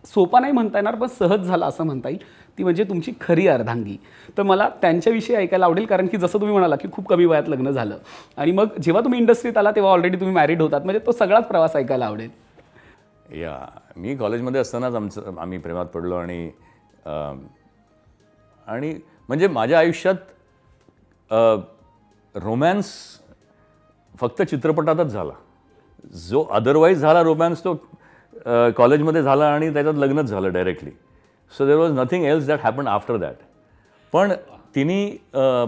सोपा नाही म्हणता येणार, पण सहज झाला असं म्हणता येईल. ती म्हणजे तुमची खरी अर्धांगी. तर मला त्यांच्याविषयी ऐकायला आवडेल, कारण की जसं तुम्ही म्हणाला की खूप कमी वयात लग्न झालं आणि मग जेव्हा तुम्ही इंडस्ट्रीत आला तेव्हा ऑलरेडी तुम्ही मॅरिड होतात, म्हणजे तो सगळाच प्रवास ऐकायला आवडेल. या मी कॉलेजमध्ये असतानाच आम्ही प्रेमात पडलो आणि म्हणजे माझ्या आयुष्यात रोमॅन्स फक्त चित्रपटातच झाला. जो अदरवाईज झाला रोमॅन्स तो कॉलेजमध्ये झाला आणि त्याच्यात लग्नच झालं directly. So there was nothing else that happen after that. पण तिने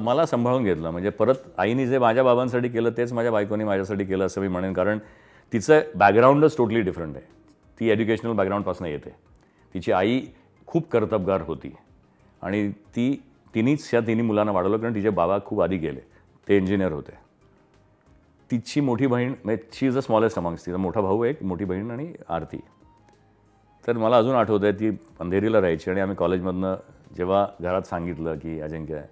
मला सांभाळून घेतलं. म्हणजे परत आईने जे माझ्या बाबांसाठी केलं तेच माझ्या बायकोनी माझ्यासाठी केलं असं मी म्हणेन, कारण तिचं बॅकग्राऊंडच टोटली डिफरंट आहे. ती एज्युकेशनल बॅकग्राऊंडपासून येते. तिची आई खूप कर्तबगार होती आणि तिनेच या तिन्ही मुलांना वाढवलं, कारण तिचे बाबा खूप आधी गेले, ते इंजिनियर होते. तिची मोठी बहीण म्हणजे शी इज द स्मॉलेस्ट अमॉंग्स, तिचा मोठा भाऊ एक, मोठी बहीण आणि आरती. तर मला अजून आठवतं आहे ती अंधेरीला राहायची आणि आम्ही कॉलेजमधनं जेव्हा घरात सांगितलं की अजिंक्य आहे,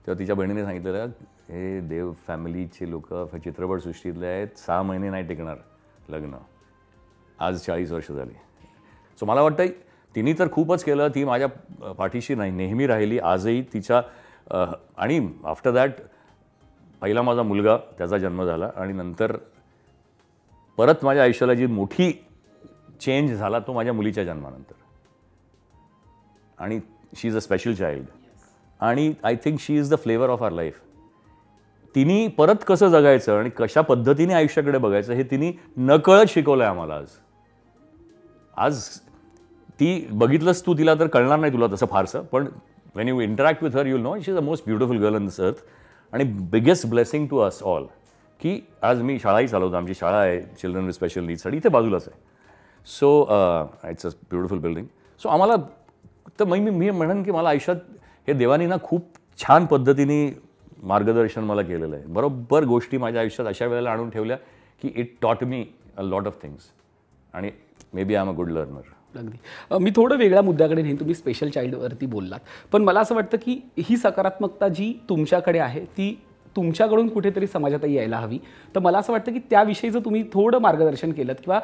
तेव्हा तिच्या बहिणीने सांगितलेलं हे देव फॅमिलीचे लोक चित्रपटसृष्टीतले आहेत, 6 महिने नाही टिकणार लग्न. आज 40 वर्ष झाली. सो मला वाटतं तिने तर खूपच केलं. ती माझ्या पाठीशी नाही नेहमी राहिली आजही तिच्या. आणि आफ्टर दॅट पहिला माझा मुलगा, त्याचा जन्म झाला आणि नंतर परत माझ्या आयुष्याला जी मोठी चेंज झाला तो माझ्या मुलीच्या जन्मानंतर. आणि she is a special child and I think she is the flavour of our life. तिने परत कसं जगायचं आणि कशा पद्धतीने आयुष्याकडे बघायचं हे तिने नकळत शिकवलं आहे आम्हाला. आज ती बघितलंस तू तिला तर कळणार नाही तुला तसं फारसं, पण when you interact with her you know she is the most beautiful girl in this earth. आणि biggest blessing to us all की आज मी शाळाही चालवतो. आमची शाळा आहे चिल्ड्रन विथ स्पेशल नीड्ससाठी, इथे बाजूलाच आहे. So it's a beautiful building. So आम्हाला तर मी म्हणेन की मला आयुष्यात हे देवानी ना खूप छान पद्धतीने मार्गदर्शन मला केलेलं आहे. बरोबर गोष्टी माझ्या आयुष्यात अशा वेळेला आणून ठेवल्या की it taught me a lot of things आणि maybe I am a good learner. अगदी. मी थोडं वेगळ्या मुद्द्याकडे नेईन. तुम्ही स्पेशल चाइल्डवरती बोललात, पण मला असं वाटतं की ही सकारात्मकता जी तुमच्याकडे आहे ती तुमच्याकडून कुठेतरी समाजातही यायला हवी. तर मला असं वाटतं की त्याविषयीचं तुम्ही थोडं मार्गदर्शन केलं किंवा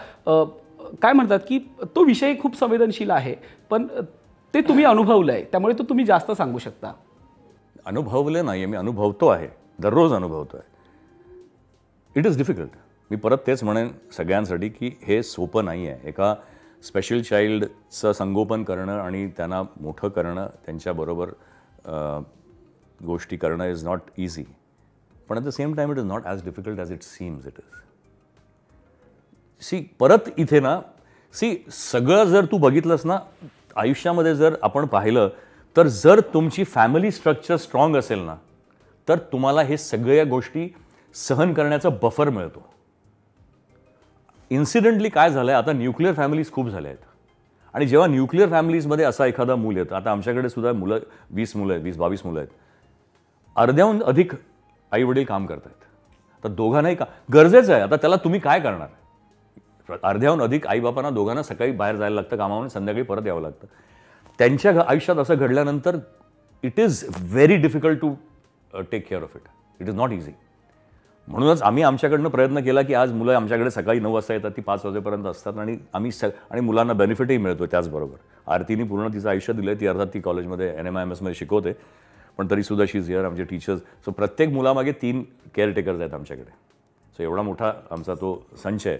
काय म्हणतात की तो विषय खूप संवेदनशील आहे, पण ते तुम्ही अनुभवलं आहे, त्यामुळे तो तुम्ही जास्त सांगू शकता. अनुभवलं नाही मी अनुभवतो आहे, दररोज अनुभवतो आहे. It is difficult. मी परत तेच म्हणेन सगळ्यांसाठी की हे सोपं नाही आहे. एका स्पेशल चाइल्डचं संगोपन करणं आणि त्यांना मोठं करणं, त्यांच्याबरोबर गोष्टी करणं इज नॉट इझी. पण at the same time it is not as difficult as it seems it is. परत इथे ना सगळं जर तू बघितलंस ना आयुष्यामध्ये, जर आपण पाहिलं तर जर तुमची फॅमिली स्ट्रक्चर स्ट्रॉंग असेल ना तर तुम्हाला हे सगळ्या गोष्टी सहन करण्याचा बफर मिळतो. इन्सिडेंटली काय झालंय, आता न्यूक्लिअर फॅमिलीज खूप झाल्या आहेत आणि जेव्हा न्यूक्लिअर फॅमिलीजमध्ये असा एखादा मूल येतं, आता आमच्याकडे सुद्धा मुलं 20 मुलं आहेत, 20-22 मुलं आहेत, अर्ध्याहून अधिक आई वडील काम करत आहेत. तर दोघांनाही का गरजेचं आहे. आता त्याला तुम्ही काय करणार. अर्ध्याहून अधिक आईबापांना दोघांना सकाळी बाहेर जायला लागतं कामावरून, संध्याकाळी परत यावं लागतं. त्यांच्या आयुष्यात असं घडल्यानंतर it is very difficult to take care of it. It is not easy. म्हणूनच आम्ही आमच्याकडनं प्रयत्न केला की आज मुलं आमच्याकडे सकाळी 9 वाजता येतात, ती 5 वाजेपर्यंत असतात आणि आम्ही आणि मुलांना बेनिफिटही मिळतो. त्याचबरोबर आरतीने पूर्ण तिचं आयुष्य दिलं आहे. ती अर्थात ती कॉलेजमध्ये NMIMSमध्ये शिकवते, पण तरीसुद्धा शी इज हिअर. आमचे टीचर्स. सो प्रत्येक मुलामागे 3 केअरटेकर्स आहेत आमच्याकडे. सो एवढा मोठा आमचा तो संच आहे.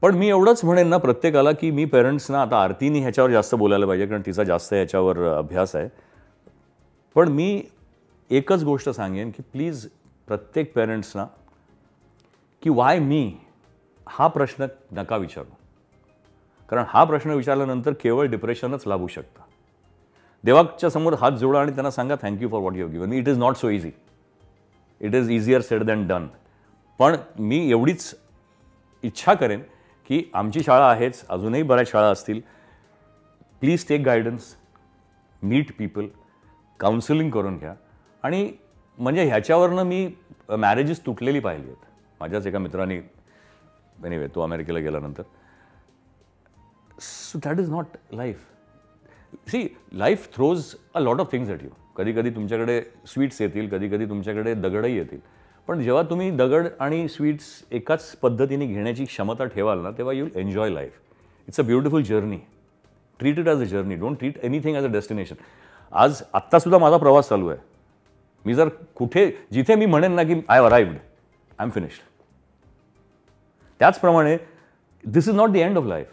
पण मी एवढंच म्हणेन ना प्रत्येकाला की मी पेरेंट्सना, आता आरतीने ह्याच्यावर जास्त बोलायला पाहिजे कारण तिचा जास्त ह्याच्यावर अभ्यास आहे, पण मी एकच गोष्ट सांगेन की प्लीज प्रत्येक पेरेंट्सना की वाय मी हा प्रश्न नका विचारू. कारण हा प्रश्न विचारल्यानंतर केवळ डिप्रेशनच लाभू शकतं. देवाच्या समोर हात जोडा आणि त्यांना सांगा thank you for what you have given me. It is not so easy. It is easier sed than done. पण मी एवढीच इच्छा करेन की आमची शाळा आहेच, अजूनही बऱ्याच शाळा असतील. Please take guidance, meet people, counselling करून घ्या आणि म्हणजे ह्याच्यावरनं मी मॅरेजेस तुटलेली पाहिली आहेत. माझ्याच एका मित्राने, एनिवे तो अमेरिकेला गेल्यानंतर. So that is not life. See, life throws a lot of things at you. कधी कधी तुमच्याकडे स्वीट्स येतील, कधी कधी तुमच्याकडे दगडही येतील. पण जेव्हा तुम्ही दगड आणि स्वीट्स एकाच पद्धतीने घेण्याची क्षमता ठेवाल ना, तेव्हा you will enjoy life. It's a beautiful journey. Treat it as a journey. Don't treat anything as a destination. आज आत्तासुद्धा माझा प्रवास चालू आहे. मी जर कुठे जिथे मी म्हणेन ना की I have arrived, I am finished, त्याचप्रमाणे this is not the end of life.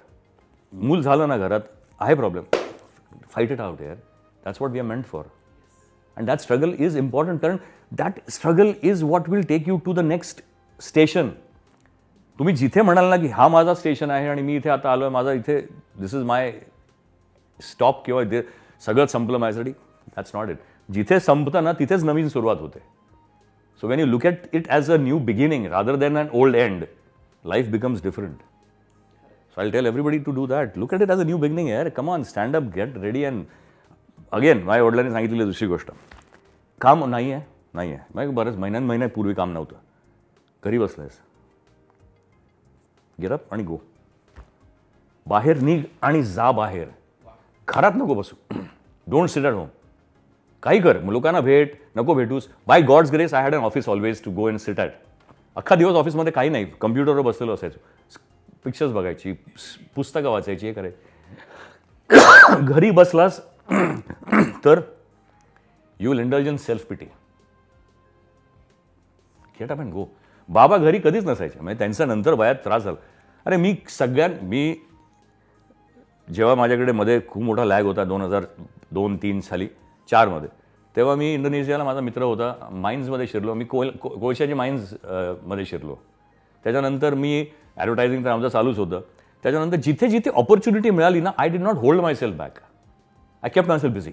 मूल झालं ना घरात, आहे प्रॉब्लेम, फाईट इट आउट यार. That's what we are meant for. And that struggle is important, कारण that struggle is what will take you to the next station. तुम्ही जिथे म्हणाल ना की हा माझा स्टेशन आहे आणि मी इथे आता आलो आहे, माझा इथे दिस इज माय स्टॉप, किंवा इथे सगळं संपलं माझ्यासाठी, दॅट्स नॉट इट. जिथे संपतं ना तिथेच नवीन सुरुवात होते. So when you look at it as a new beginning rather than an old end, life becomes different. So I tell everybody to do that. Look at it as a new beginning. यार come on, stand up, get ready. And again माझ्या वडिलांनी सांगितलेली दुसरी गोष्ट, काम नाही आहे, नाही आहे. मग बरेच महिन्यापूर्वी काम नव्हतं, घरी बसलायस, गेट अप आणि गो. बाहेर निघ आणि जा बाहेर. घरात नको बसू. Don't sit at home. काही कर, लोकांना भेट, नको भेटूस. By god's grace I had an office always to go and sit at. अख्खा दिवस ऑफिसमध्ये काही नाही, कम्प्युटरवर बसलेलो असायचो, पिक्चर्स बघायची, पुस्तकं वाचायची, हे करायची. घरी बसलास तर you will indulge in self pity. Get up and go. बाबा घरी कधीच नसायचे, म्हणजे त्यांचा नंतर वयात त्रास झाला. अरे मी जेव्हा माझ्याकडे मध्ये खूप मोठा लॅग होता 2002-03 साली, 4 मध्ये, तेव्हा मी इंडोनेशियाला माझा मित्र होता, माइन्समध्ये शिरलो. मी कोळशाची माइन्स मध्ये शिरलो. त्याच्यानंतर मी ॲडव्हर्टायझिंग तर आमचं चालूच होतं. त्याच्यानंतर जिथे जिथे ऑपॉर्च्युनिटी मिळाली ना, I did not hold my self back. I kept my self busy.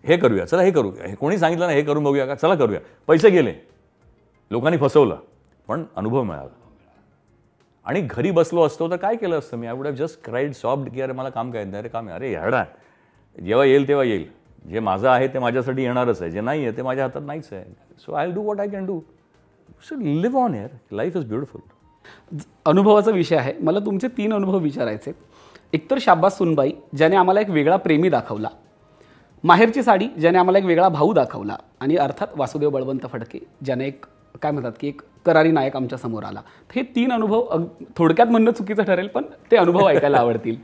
हे करूया, चला हे करू, कोणी सांगितलं ना हे करून बघूया का, चला करूया. पैसे गेले, लोकांनी फसवलं, पण अनुभव मिळाला. आणि घरी बसलो असतो तर काय केलं असतं मी? I would have just cried, soft की अरे मला काम काय नाही, अरे काम आहे, अरे ह्याडा, जेव्हा येईल तेव्हा येईल. जे माझं आहे ते माझ्यासाठी येणारच आहे, जे नाही आहे ते माझ्या हातात नाहीच आहे. So I will do what I can do. So live on यार, लाईफ इज ब्युटिफुल. अनुभवाचा विषय आहे. मला तुमचे 3 अनुभव विचारायचे. एकतर शाब्बास सुनबाई, ज्याने आम्हाला एक वेगळा प्रेमी दाखवला. माहेरची साडी, ज्याने आम्हाला एक वेगळा भाऊ दाखवला. आणि अर्थात वासुदेव बळवंत फडके, ज्याने एक काय म्हणतात की एक करारी नायक आमच्या समोर आला. हे 3 अनुभव थोडक्यात म्हणणं चुकीचं ठरेल, पण ते अनुभव ऐकायला आवडतील.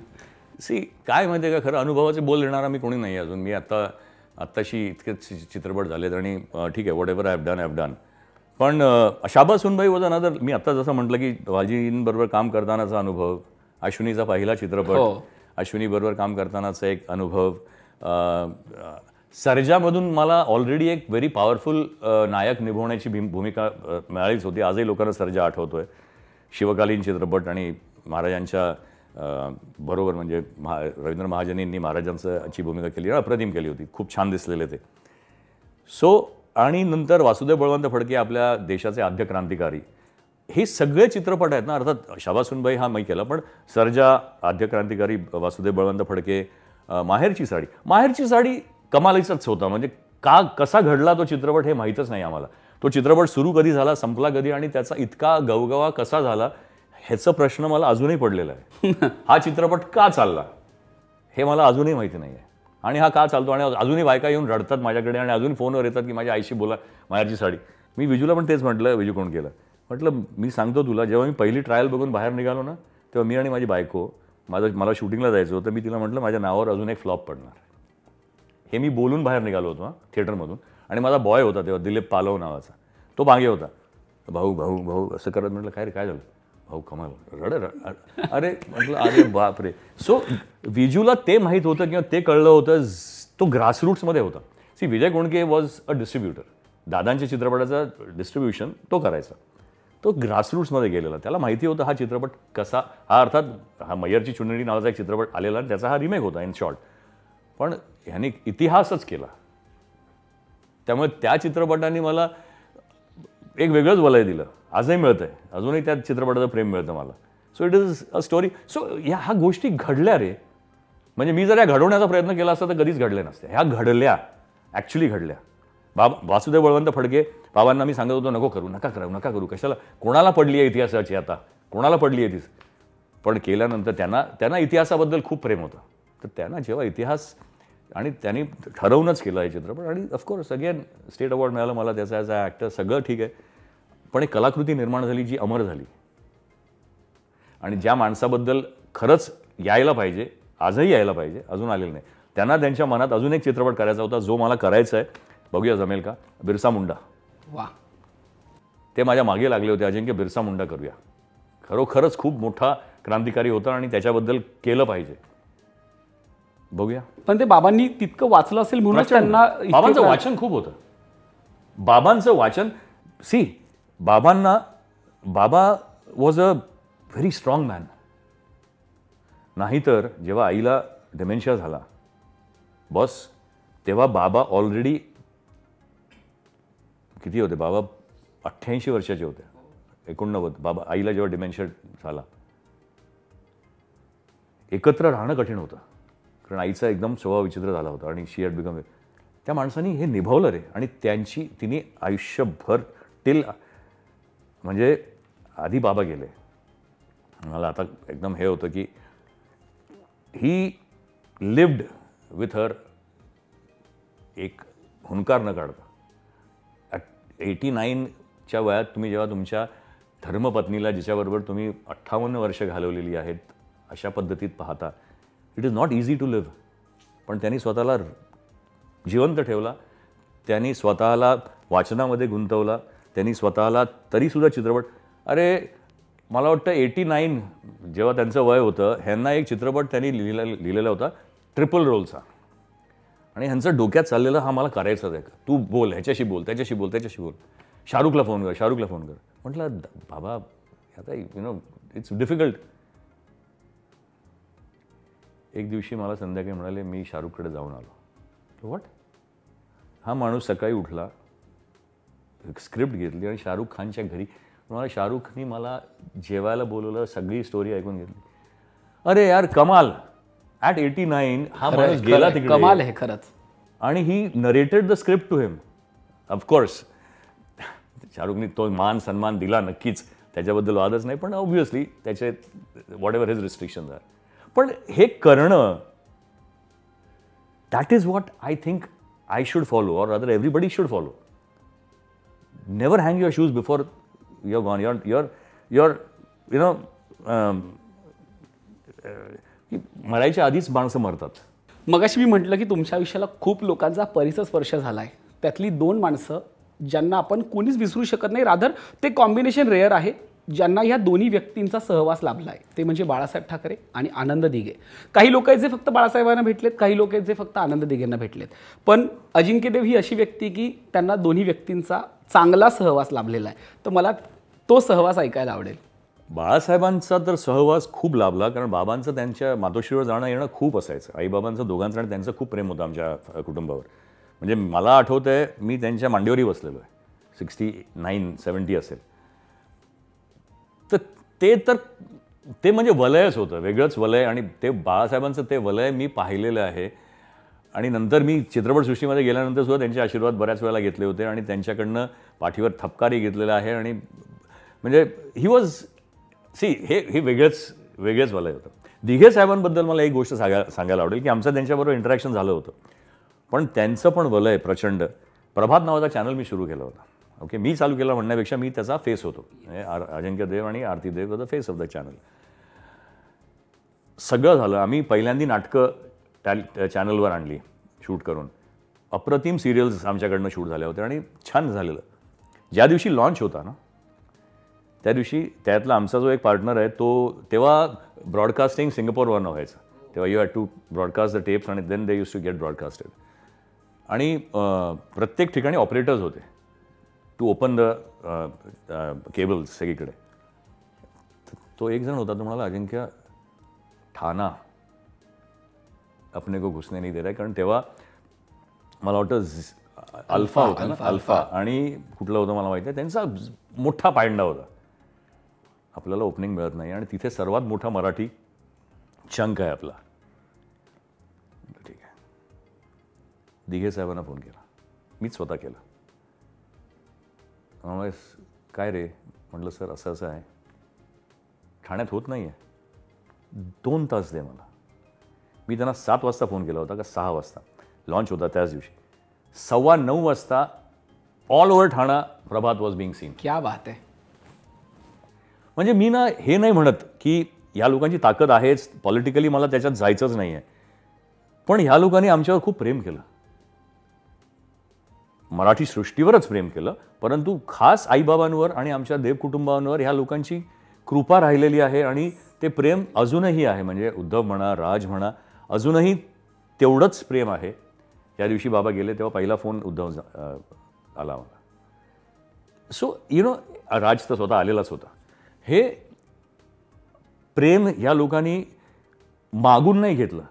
सी, काय माहिती आहे का, खरं अनुभवाचे बोल देणारा मी कोणी नाही अजून. मी आत्ताशी इतकेच चित्रपट झालेत आणि ठीक आहे, what ever I have done. पण शाबास सुनबाई वॉज अनदर. मी आत्ता जसं म्हटलं की वालजींबरोबर काम करतानाचा अनुभव, अश्विनीचा पहिला चित्रपट, अश्विनीबरोबर काम करतानाचा एक अनुभव, सर्जामधून मला ऑलरेडी एक व्हेरी पॉवरफुल नायक निभवण्याची भूमिका मिळालीच होती. आजही लोकांना सर्जा आठवतोय. शिवकालीन चित्रपट आणि महाराजांच्या बरोबर, म्हणजे रवींद्र महाजनींनी महाराजांची भूमिका केली, अप्रतिम केली होती, खूप छान दिसलेले ते. सो आणि नंतर वासुदेव बळवंत फडके, आपल्या देशाचे आद्य क्रांतिकारी. हे सगळे चित्रपट आहेत ना. अर्थात शाबास सुनबाई हा मी केला, पण सर्जा, आद्य क्रांतिकारी वासुदेव बळवंत फडके, माहेरची साडी कमालीचाच होता. म्हणजे कसा घडला तो चित्रपट हे माहीतच नाही आम्हाला. तो चित्रपट सुरू कधी झाला, संपला कधी, आणि त्याचा इतका गवगवा कसा झाला ह्याचा प्रश्न मला अजूनही पडलेला आहे. हा चित्रपट का चालला हे मला अजूनही माहिती नाही आहे. आणि हा का चालतो, आणि अजूनही बायका येऊन रडतात माझ्याकडे आणि अजून फोनवर येतात की माझ्या आईशी बोला, माहेरची साडी. मी विजूला पण तेच म्हटलं, विजू कोण केलं, म्हटलं मी सांगतो तुला, जेव्हा मी पहिली ट्रायल बघून बाहेर निघालो ना, तेव्हा मी आणि माझी बायको, मला शूटिंगला जायचं होतं, मी तिला म्हटलं माझ्या नावावर अजून एक फ्लॉप पडणार. हे मी बोलून बाहेर निघालो होतो थिएटरमधून. आणि माझा बॉय होता तेव्हा, दिलीप पालव नावाचा, तो मागे होता. भाऊ भाऊ भाऊ असं करत म्हटलं, काय रे काय झालं, भाऊ कमाल, अरे म्हटलं अरे बाप रे. सो विजूला ते माहीत होतं किंवा ते कळलं होतं, तो ग्रासरूट्समध्ये होता. See, Vijay Kondke was a distributor. दादांच्या चित्रपटाचा डिस्ट्रीब्युशन तो करायचा. तो ग्रासरूट्समध्ये गेलेला, त्याला माहिती होतं हा चित्रपट कसा, हा अर्थात हा मय्यरची चुनरी नावाचा एक चित्रपट आलेला आणि त्याचा हा रिमेक होता इन शॉर्ट. पण ह्याने इतिहासच केला. त्यामुळे त्या चित्रपटाने मला एक वेगळंच वलय दिलं. आजही मिळतंय, अजूनही त्या चित्रपटाचं प्रेम मिळतं मला. So it is a story. So ह्या गोष्टी घडल्या रे. म्हणजे मी जर या घडवण्याचा प्रयत्न केला असता तर कधीच घडल्या नसत्या. ह्या घडल्या, ॲक्च्युली घडल्या. वासुदेव बळवंत फडके बाबांना मी सांगत होतो, नको करू, नका करू, कशाला, कोणाला पडली आहे इतिहासाची, आता कोणाला पडली आहे तीच. पण केल्यानंतर त्यांना इतिहासाबद्दल खूप प्रेम होतं. तर त्यांना जेव्हा इतिहास, आणि त्यांनी ठरवूनच केलं आहे चित्रपट, आणि ऑफकोर्स अगेन स्टेट अवॉर्ड मिळालं मला त्याचा ॲज अ ॲक्टर, सगळं ठीक आहे. पण एक कलाकृती निर्माण झाली जी अमर झाली, आणि ज्या माणसाबद्दल खरंच यायला पाहिजे, आजही यायला पाहिजे, अजून आलेलं नाही. त्यांना त्यांच्या मनात अजून एक चित्रपट करायचा होता, जो मला करायचा आहे, बघूया जमेल का, बिरसा मुंडा. वा, ते माझ्या मागे लागले होते, अजिंक्य बिरसा मुंडा करूया. खरोखरच खूप मोठा क्रांतिकारी होता आणि त्याच्याबद्दल केलं पाहिजे, बघूया. पण ते बाबांनी तितकं वाचलं असेल म्हणून त्यांना बाबांचं वाचन खूप होतं. बाबांचं वाचन, बाबा was a very strong man. नाहीतर जेव्हा आईला डिमेन्शिया झाला बॉस, तेव्हा बाबा ऑलरेडी किती होते, बाबा 88 वर्षाचे होते, 89. बाबा आईला जेव्हा डिमेन्शिया झाला, एकत्र राहणं कठीण होतं, कारण आईचा एकदम स्वभाव विचित्र झाला होता आणि शी हॅड बिकम. त्या माणसाने हे निभावलं रे, आणि तिने आयुष्यभर म्हणजे आधी बाबा गेले, मला आता एकदम हे होतं की ही लिव्ड विथ हर, एक हुंकार न काढता. 89च्या वयात तुम्ही जेव्हा तुमच्या धर्मपत्नीला, जिच्याबरोबर तुम्ही 58 वर्ष घालवलेली आहेत, अशा पद्धतीत पाहता, it is not easy to live. पण त्यांनी स्वतःला जिवंत ठेवला, त्यांनी स्वतःला वाचनामध्ये गुंतवला, त्यांनी स्वतःला तरीसुद्धा चित्रपट. अरे मला वाटतं 89 जेव्हा त्यांचं वय होतं, ह्यांना एक चित्रपट त्यांनी लिहिलेला होता ट्रिपल रोलचा, आणि ह्यांचं डोक्यात चाललेलं, हा मला करायचंच आहे, तू बोल, ह्याच्याशी बोल, त्याच्याशी बोल, शाहरुखला फोन कर. म्हटलं बाबा आता इट्स डिफिकल्ट. एक दिवशी मला संध्याकाळी म्हणाले, मी शाहरुखकडे जाऊन आलो. व्हॉट? हा माणूस सकाळी उठला, स्क्रिप्ट घेतली आणि शाहरुख खानच्या घरी, मला शाहरुखनी मला जेवायला बोलवलं, सगळी स्टोरी ऐकून घेतली. अरे यार कमाल, ॲट 89 हा माणूस गेला तिकडे, कमाल आहे खरंच. आणि he narrated the script to him. Of course शाहरुखनी तो मान सन्मान दिला नक्कीच, त्याच्याबद्दल वादच नाही, पण ऑब्व्हियसली त्याचे whatever his restrictions are. पण हे करणं, that is what I think I should follow, or rather everybody should follow. Never hang your shoes before you're gone. You're मरायच्या आधीच माणसं मरतात. मगाशी मी म्हटलं की तुमच्या आयुष्याला खूप लोकांचा परिसर स्पर्श झाला आहे. त्यातली 2 माणसं ज्यांना आपण कोणीच विसरू शकत नाही, रादर ते कॉम्बिनेशन रेअर आहे, ज्यांना ह्या दोन्ही व्यक्तींचा सहवास लाभला आहे. ते म्हणजे बाळासाहेब ठाकरे आणि आनंद दिघे. काही लोक आहेत जे फक्त बाळासाहेबांना भेटलेत, काही लोक आहेत जे फक्त आनंद दिघेंना भेटलेत. पण अजिंक्य देव ही अशी व्यक्ती की त्यांना दोन्ही व्यक्तींचा चांगला सहवास लाभलेला आहे. तर मला तो सहवास ऐकायला आवडेल. बाळासाहेबांचा तर सहवास खूप लाभला, कारण बाबांचं त्यांच्या मातोश्रीवर जाणं येणं खूप असायचं. आईबाबांचं दोघांचं आणि त्यांचं खूप प्रेम होतं आमच्या कुटुंबावर. म्हणजे मला आठवतं आहे, मी त्यांच्या मांडीवरही बसलेलो आहे, 69-70 असेल. तर ते म्हणजे वलयच होतं, वेगळंच वलय. आणि ते बाळासाहेबांचं ते वलय मी पाहिलेलं आहे. आणि नंतर मी चित्रपटसृष्टीमध्ये गेल्यानंतर सुद्धा त्यांचे आशीर्वाद बऱ्याच वेळेला घेतले होते, आणि त्यांच्याकडनं पाठीवर थपकारही घेतलेला आहे. आणि म्हणजे ही वॉज हे वेगळंच वलय होतं. दिघे साहेबांबद्दल मला एक गोष्ट सांगायला आवडेल की आमचं त्यांच्याबरोबर इंटरॅक्शन झालं होतं, पण त्यांचं पण वलय प्रचंड. प्रभात नावाचा चॅनल मी सुरू केला होता. ओके, मी चालू केला म्हणण्यापेक्षा मी त्याचा फेस होतो. अजिंक्य देव आणि Aarti Deo was the face of the channel. सगळं झालं. आम्ही पहिल्यांदी नाटकं त्या चॅनलवर आणली शूट करून. अप्रतिम सिरियल्स आमच्याकडनं शूट झाल्या होत्या आणि छान झालेलं. ज्या दिवशी लॉन्च होता ना, त्या दिवशी त्यातला आमचा जो एक पार्टनर आहे तो, तेव्हा ब्रॉडकास्टिंग सिंगापूरवरनं व्हायचं. तेव्हा you had to broadcast the tapes आणि then they use to get broadcasted. आणि प्रत्येक ठिकाणी ऑपरेटर्स होते टू ओपन द केबल्स सगळीकडे. तो एक जण होता, तो म्हणाला, अजिंक्य ठाना अपने को घुसने नहीं दे रहा है. कारण तेव्हा मला वाटतं अल्फा होता ना, अल्फा आणि कुठलं होतं मला माहिती आहे, त्यांचा मोठा पायंडा होता. आपल्याला ओपनिंग मिळत नाही आणि तिथे सर्वात मोठा मराठी चंक आहे आपला. ठीक आहे, दिघे साहेबांना फोन केला. मीच स्वतः केलं. त्यामुळे काय रे म्हटलं, सर असं असं आहे, ठाण्यात होत नाही आहे, 2 तास दे मला. मी त्यांना 7 वाजता फोन केला होता का 6 वाजता लॉन्च होता त्याच दिवशी. 9:15 वाजता all over Thana Prabhat was being seen. क्या बात आहे. म्हणजे मी ना हे नाही म्हणत की या लोकांची ताकद आहेच, पॉलिटिकली मला त्याच्यात जायचंच नाही आहे, पण ह्या लोकांनी आमच्यावर खूप प्रेम केलं, मराठी सृष्टीवरच प्रेम केलं, परंतु खास आईबाबांवर आणि आमच्या देव कुटुंबांवर ह्या लोकांची कृपा राहिलेली आहे आणि ते प्रेम अजूनही आहे. म्हणजे उद्धव म्हणा, राज म्हणा, अजूनही तेवढंच प्रेम आहे. त्या दिवशी बाबा गेले तेव्हा पहिला फोन उद्धव आला मला. सो राज तर स्वतः आलेलाच होता. हे प्रेम ह्या लोकांनी मागून नाही घेतलं,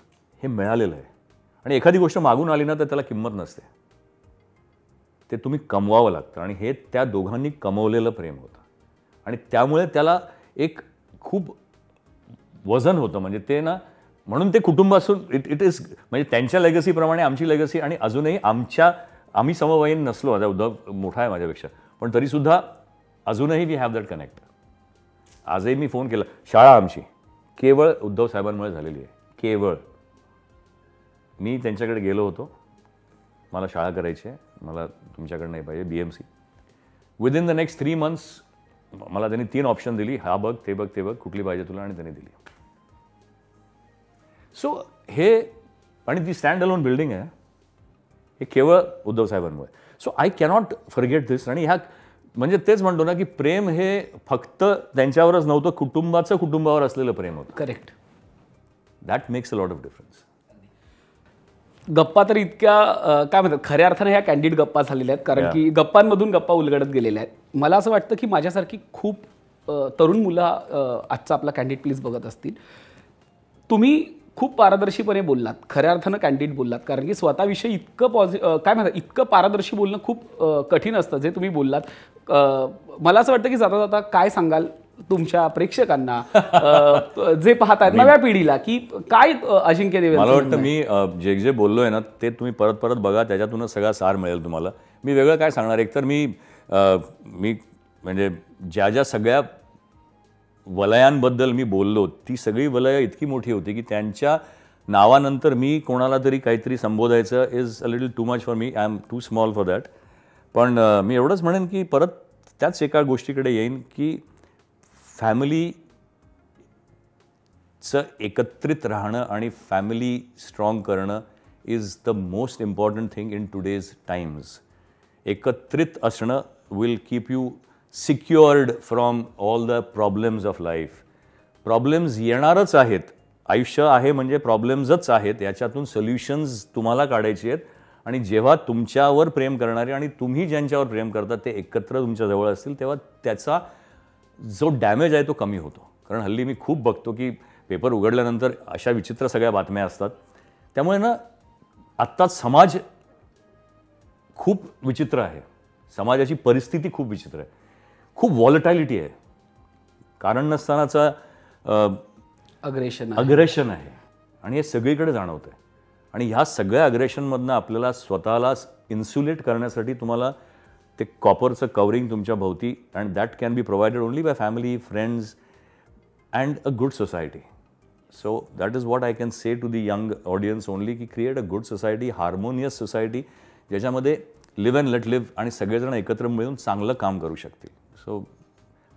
हे मिळालेलं आहे. आणि एखादी गोष्ट मागून आली ना तर त्याला किंमत नसते, ते तुम्ही कमवावं लागतं. आणि हे त्या दोघांनी कमवलेलं प्रेम होतं आणि त्यामुळे त्याला एक खूप वजन होतं. म्हणजे ते ना, म्हणून ते कुटुंब असून इट इज म्हणजे त्यांच्या लेगसीप्रमाणे आमची लेगसी. आणि अजूनही आम्ही समवयीन नसलो, आता उद्धव मोठा आहे माझ्यापेक्षा, पण तरीसुद्धा अजूनही वी हॅव दॅट कनेक्ट. आजही मी फोन केला. शाळा आमची केवळ उद्धव साहेबांमुळे झालेली आहे, केवळ. मी त्यांच्याकडे गेलो होतो, मला शाळा करायची आहे, मला तुमच्याकडे नाही पाहिजे, BMC. Within the next 3 months मला त्यांनी 3 ऑप्शन दिली, हा बघ, ते बघ, ते बघ, कुठली पाहिजे तुला, आणि त्यांनी दिली. सो हे, आणि ती स्टँड अलोन बिल्डिंग आहे, हे केवळ उद्धव साहेबांमुळे. So I cannot forget this. आणि ह्या म्हणजे तेच म्हणतो ना की प्रेम हे फक्त त्यांच्यावरच नव्हतं, कुटुंबावर असलेलं प्रेम होतं. Correct. That makes a lot of difference. गप्पा तर इतक्या काय म्हणतात, खऱ्या अर्थाने ह्या कॅन्डिड गप्पा झालेल्या आहेत, कारण की गप्पांमधून गप्पा उलगडत गेलेल्या आहेत. मला असं वाटतं की माझ्यासारखी खूप तरुण मुलं आजचा आपला कॅन्डिड प्लीज बघत असतील. तुम्ही खूप पारदर्शीपणे बोललात, खऱ्या अर्थानं कॅन्डिड बोललात, कारण की स्वतःविषयी इतकं काय म्हणतात, इतकं पारदर्शी बोलणं खूप कठीण असतं जे तुम्ही बोललात. मला असं वाटतं की जाता जाता काय सांगाल तुमच्या प्रेक्षकांना, जे पाहतात नव्या पिढीला, की काय अजिंक्य देव? मला वाटतं मी जे जे बोललोय ना ते तुम्ही परत परत बघा, त्याच्यातूनच सगळा सार मिळेल तुम्हाला. मी वेगळं काय सांगणार. एकतर मी म्हणजे ज्या सगळ्या वलयांबद्दल मी बोललो, ती सगळी वलयं इतकी मोठी होती की त्यांच्या नावानंतर मी कोणाला तरी काहीतरी संबोधायचं is a little too much for me. I am too small for that. पण मी एवढंच म्हणेन की परत त्याच एका गोष्टीकडे येईन की फॅमिलीचं एकत्रित राहणं आणि फॅमिली स्ट्रॉंग करणं is the most important thing in today's times. एकत्रित असणं will keep you secured from all the problems of life. Problems येणारच आहेत, आयुष्य आहे म्हणजे प्रॉब्लेम्सच आहेत, याच्यातून सोल्युशन्स तुम्हाला काढायचे आहेत. आणि जेव्हा तुमच्यावर प्रेम करणारे आणि तुम्ही ज्यांच्यावर प्रेम करता ते एकत्र तुमच्या जवळ असतील, तेव्हा त्याचा जो डॅमेज आहे तो कमी होतो. कारण हल्ली मी खूप बघतो की पेपर उघडल्यानंतर अशा विचित्र सगळ्या बातम्या असतात. त्यामुळे ना आत्ता समाज खूप विचित्र आहे, समाजाची परिस्थिती खूप विचित्र आहे, खूप व्हॉलटालिटी आहे, कारण नसतानाचा अग्रेशन आहे. आणि हे सगळीकडे जाणवतं आहे. आणि ह्या सगळ्या अग्रेशनमधनं आपल्याला स्वतःला इन्सुलेट करण्यासाठी तुम्हाला ते कॉपरचं कवरिंग तुमच्या भोवती, and that can be provided only by family, friends and a good society. So that is what I can say to the young audience only, की create a good society, harmonious society, ज्याच्यामध्ये live and let live आणि सगळेजण एकत्र मिळून चांगलं काम करू शकतील. सो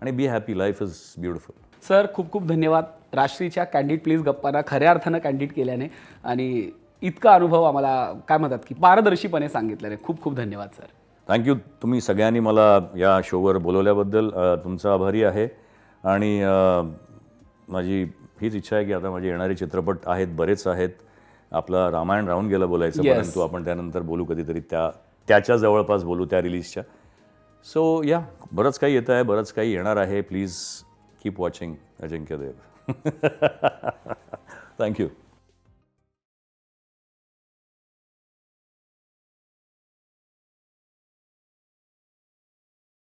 आणि be happy, life is beautiful. Sir खूप खूप धन्यवाद राष्ट्रीच्या कॅन्डिड प्लीज गप्पांना खऱ्या अर्थानं कॅन्डिड केल्याने, आणि इतका अनुभव आम्हाला काय म्हणतात की पारदर्शीपणे सांगितल्याने खूप खूप धन्यवाद सर. थँक्यू. तुम्ही सगळ्यांनी मला या शोवर बोलवल्याबद्दल तुमचा आभारी आहे. आणि माझी हीच इच्छा आहे की आता माझे येणारे चित्रपट आहेत, बरेच आहेत. आपला रामायण राहून गेलं बोलायचं, परंतु आपण त्यानंतर बोलू कधीतरी, त्याच्या जवळपास बोलू, त्या रिलीजच्या. सो या बरंच काही येतं आहे, बरंच काही येणार आहे. Please keep watching Ajinkya Deo. Thank you.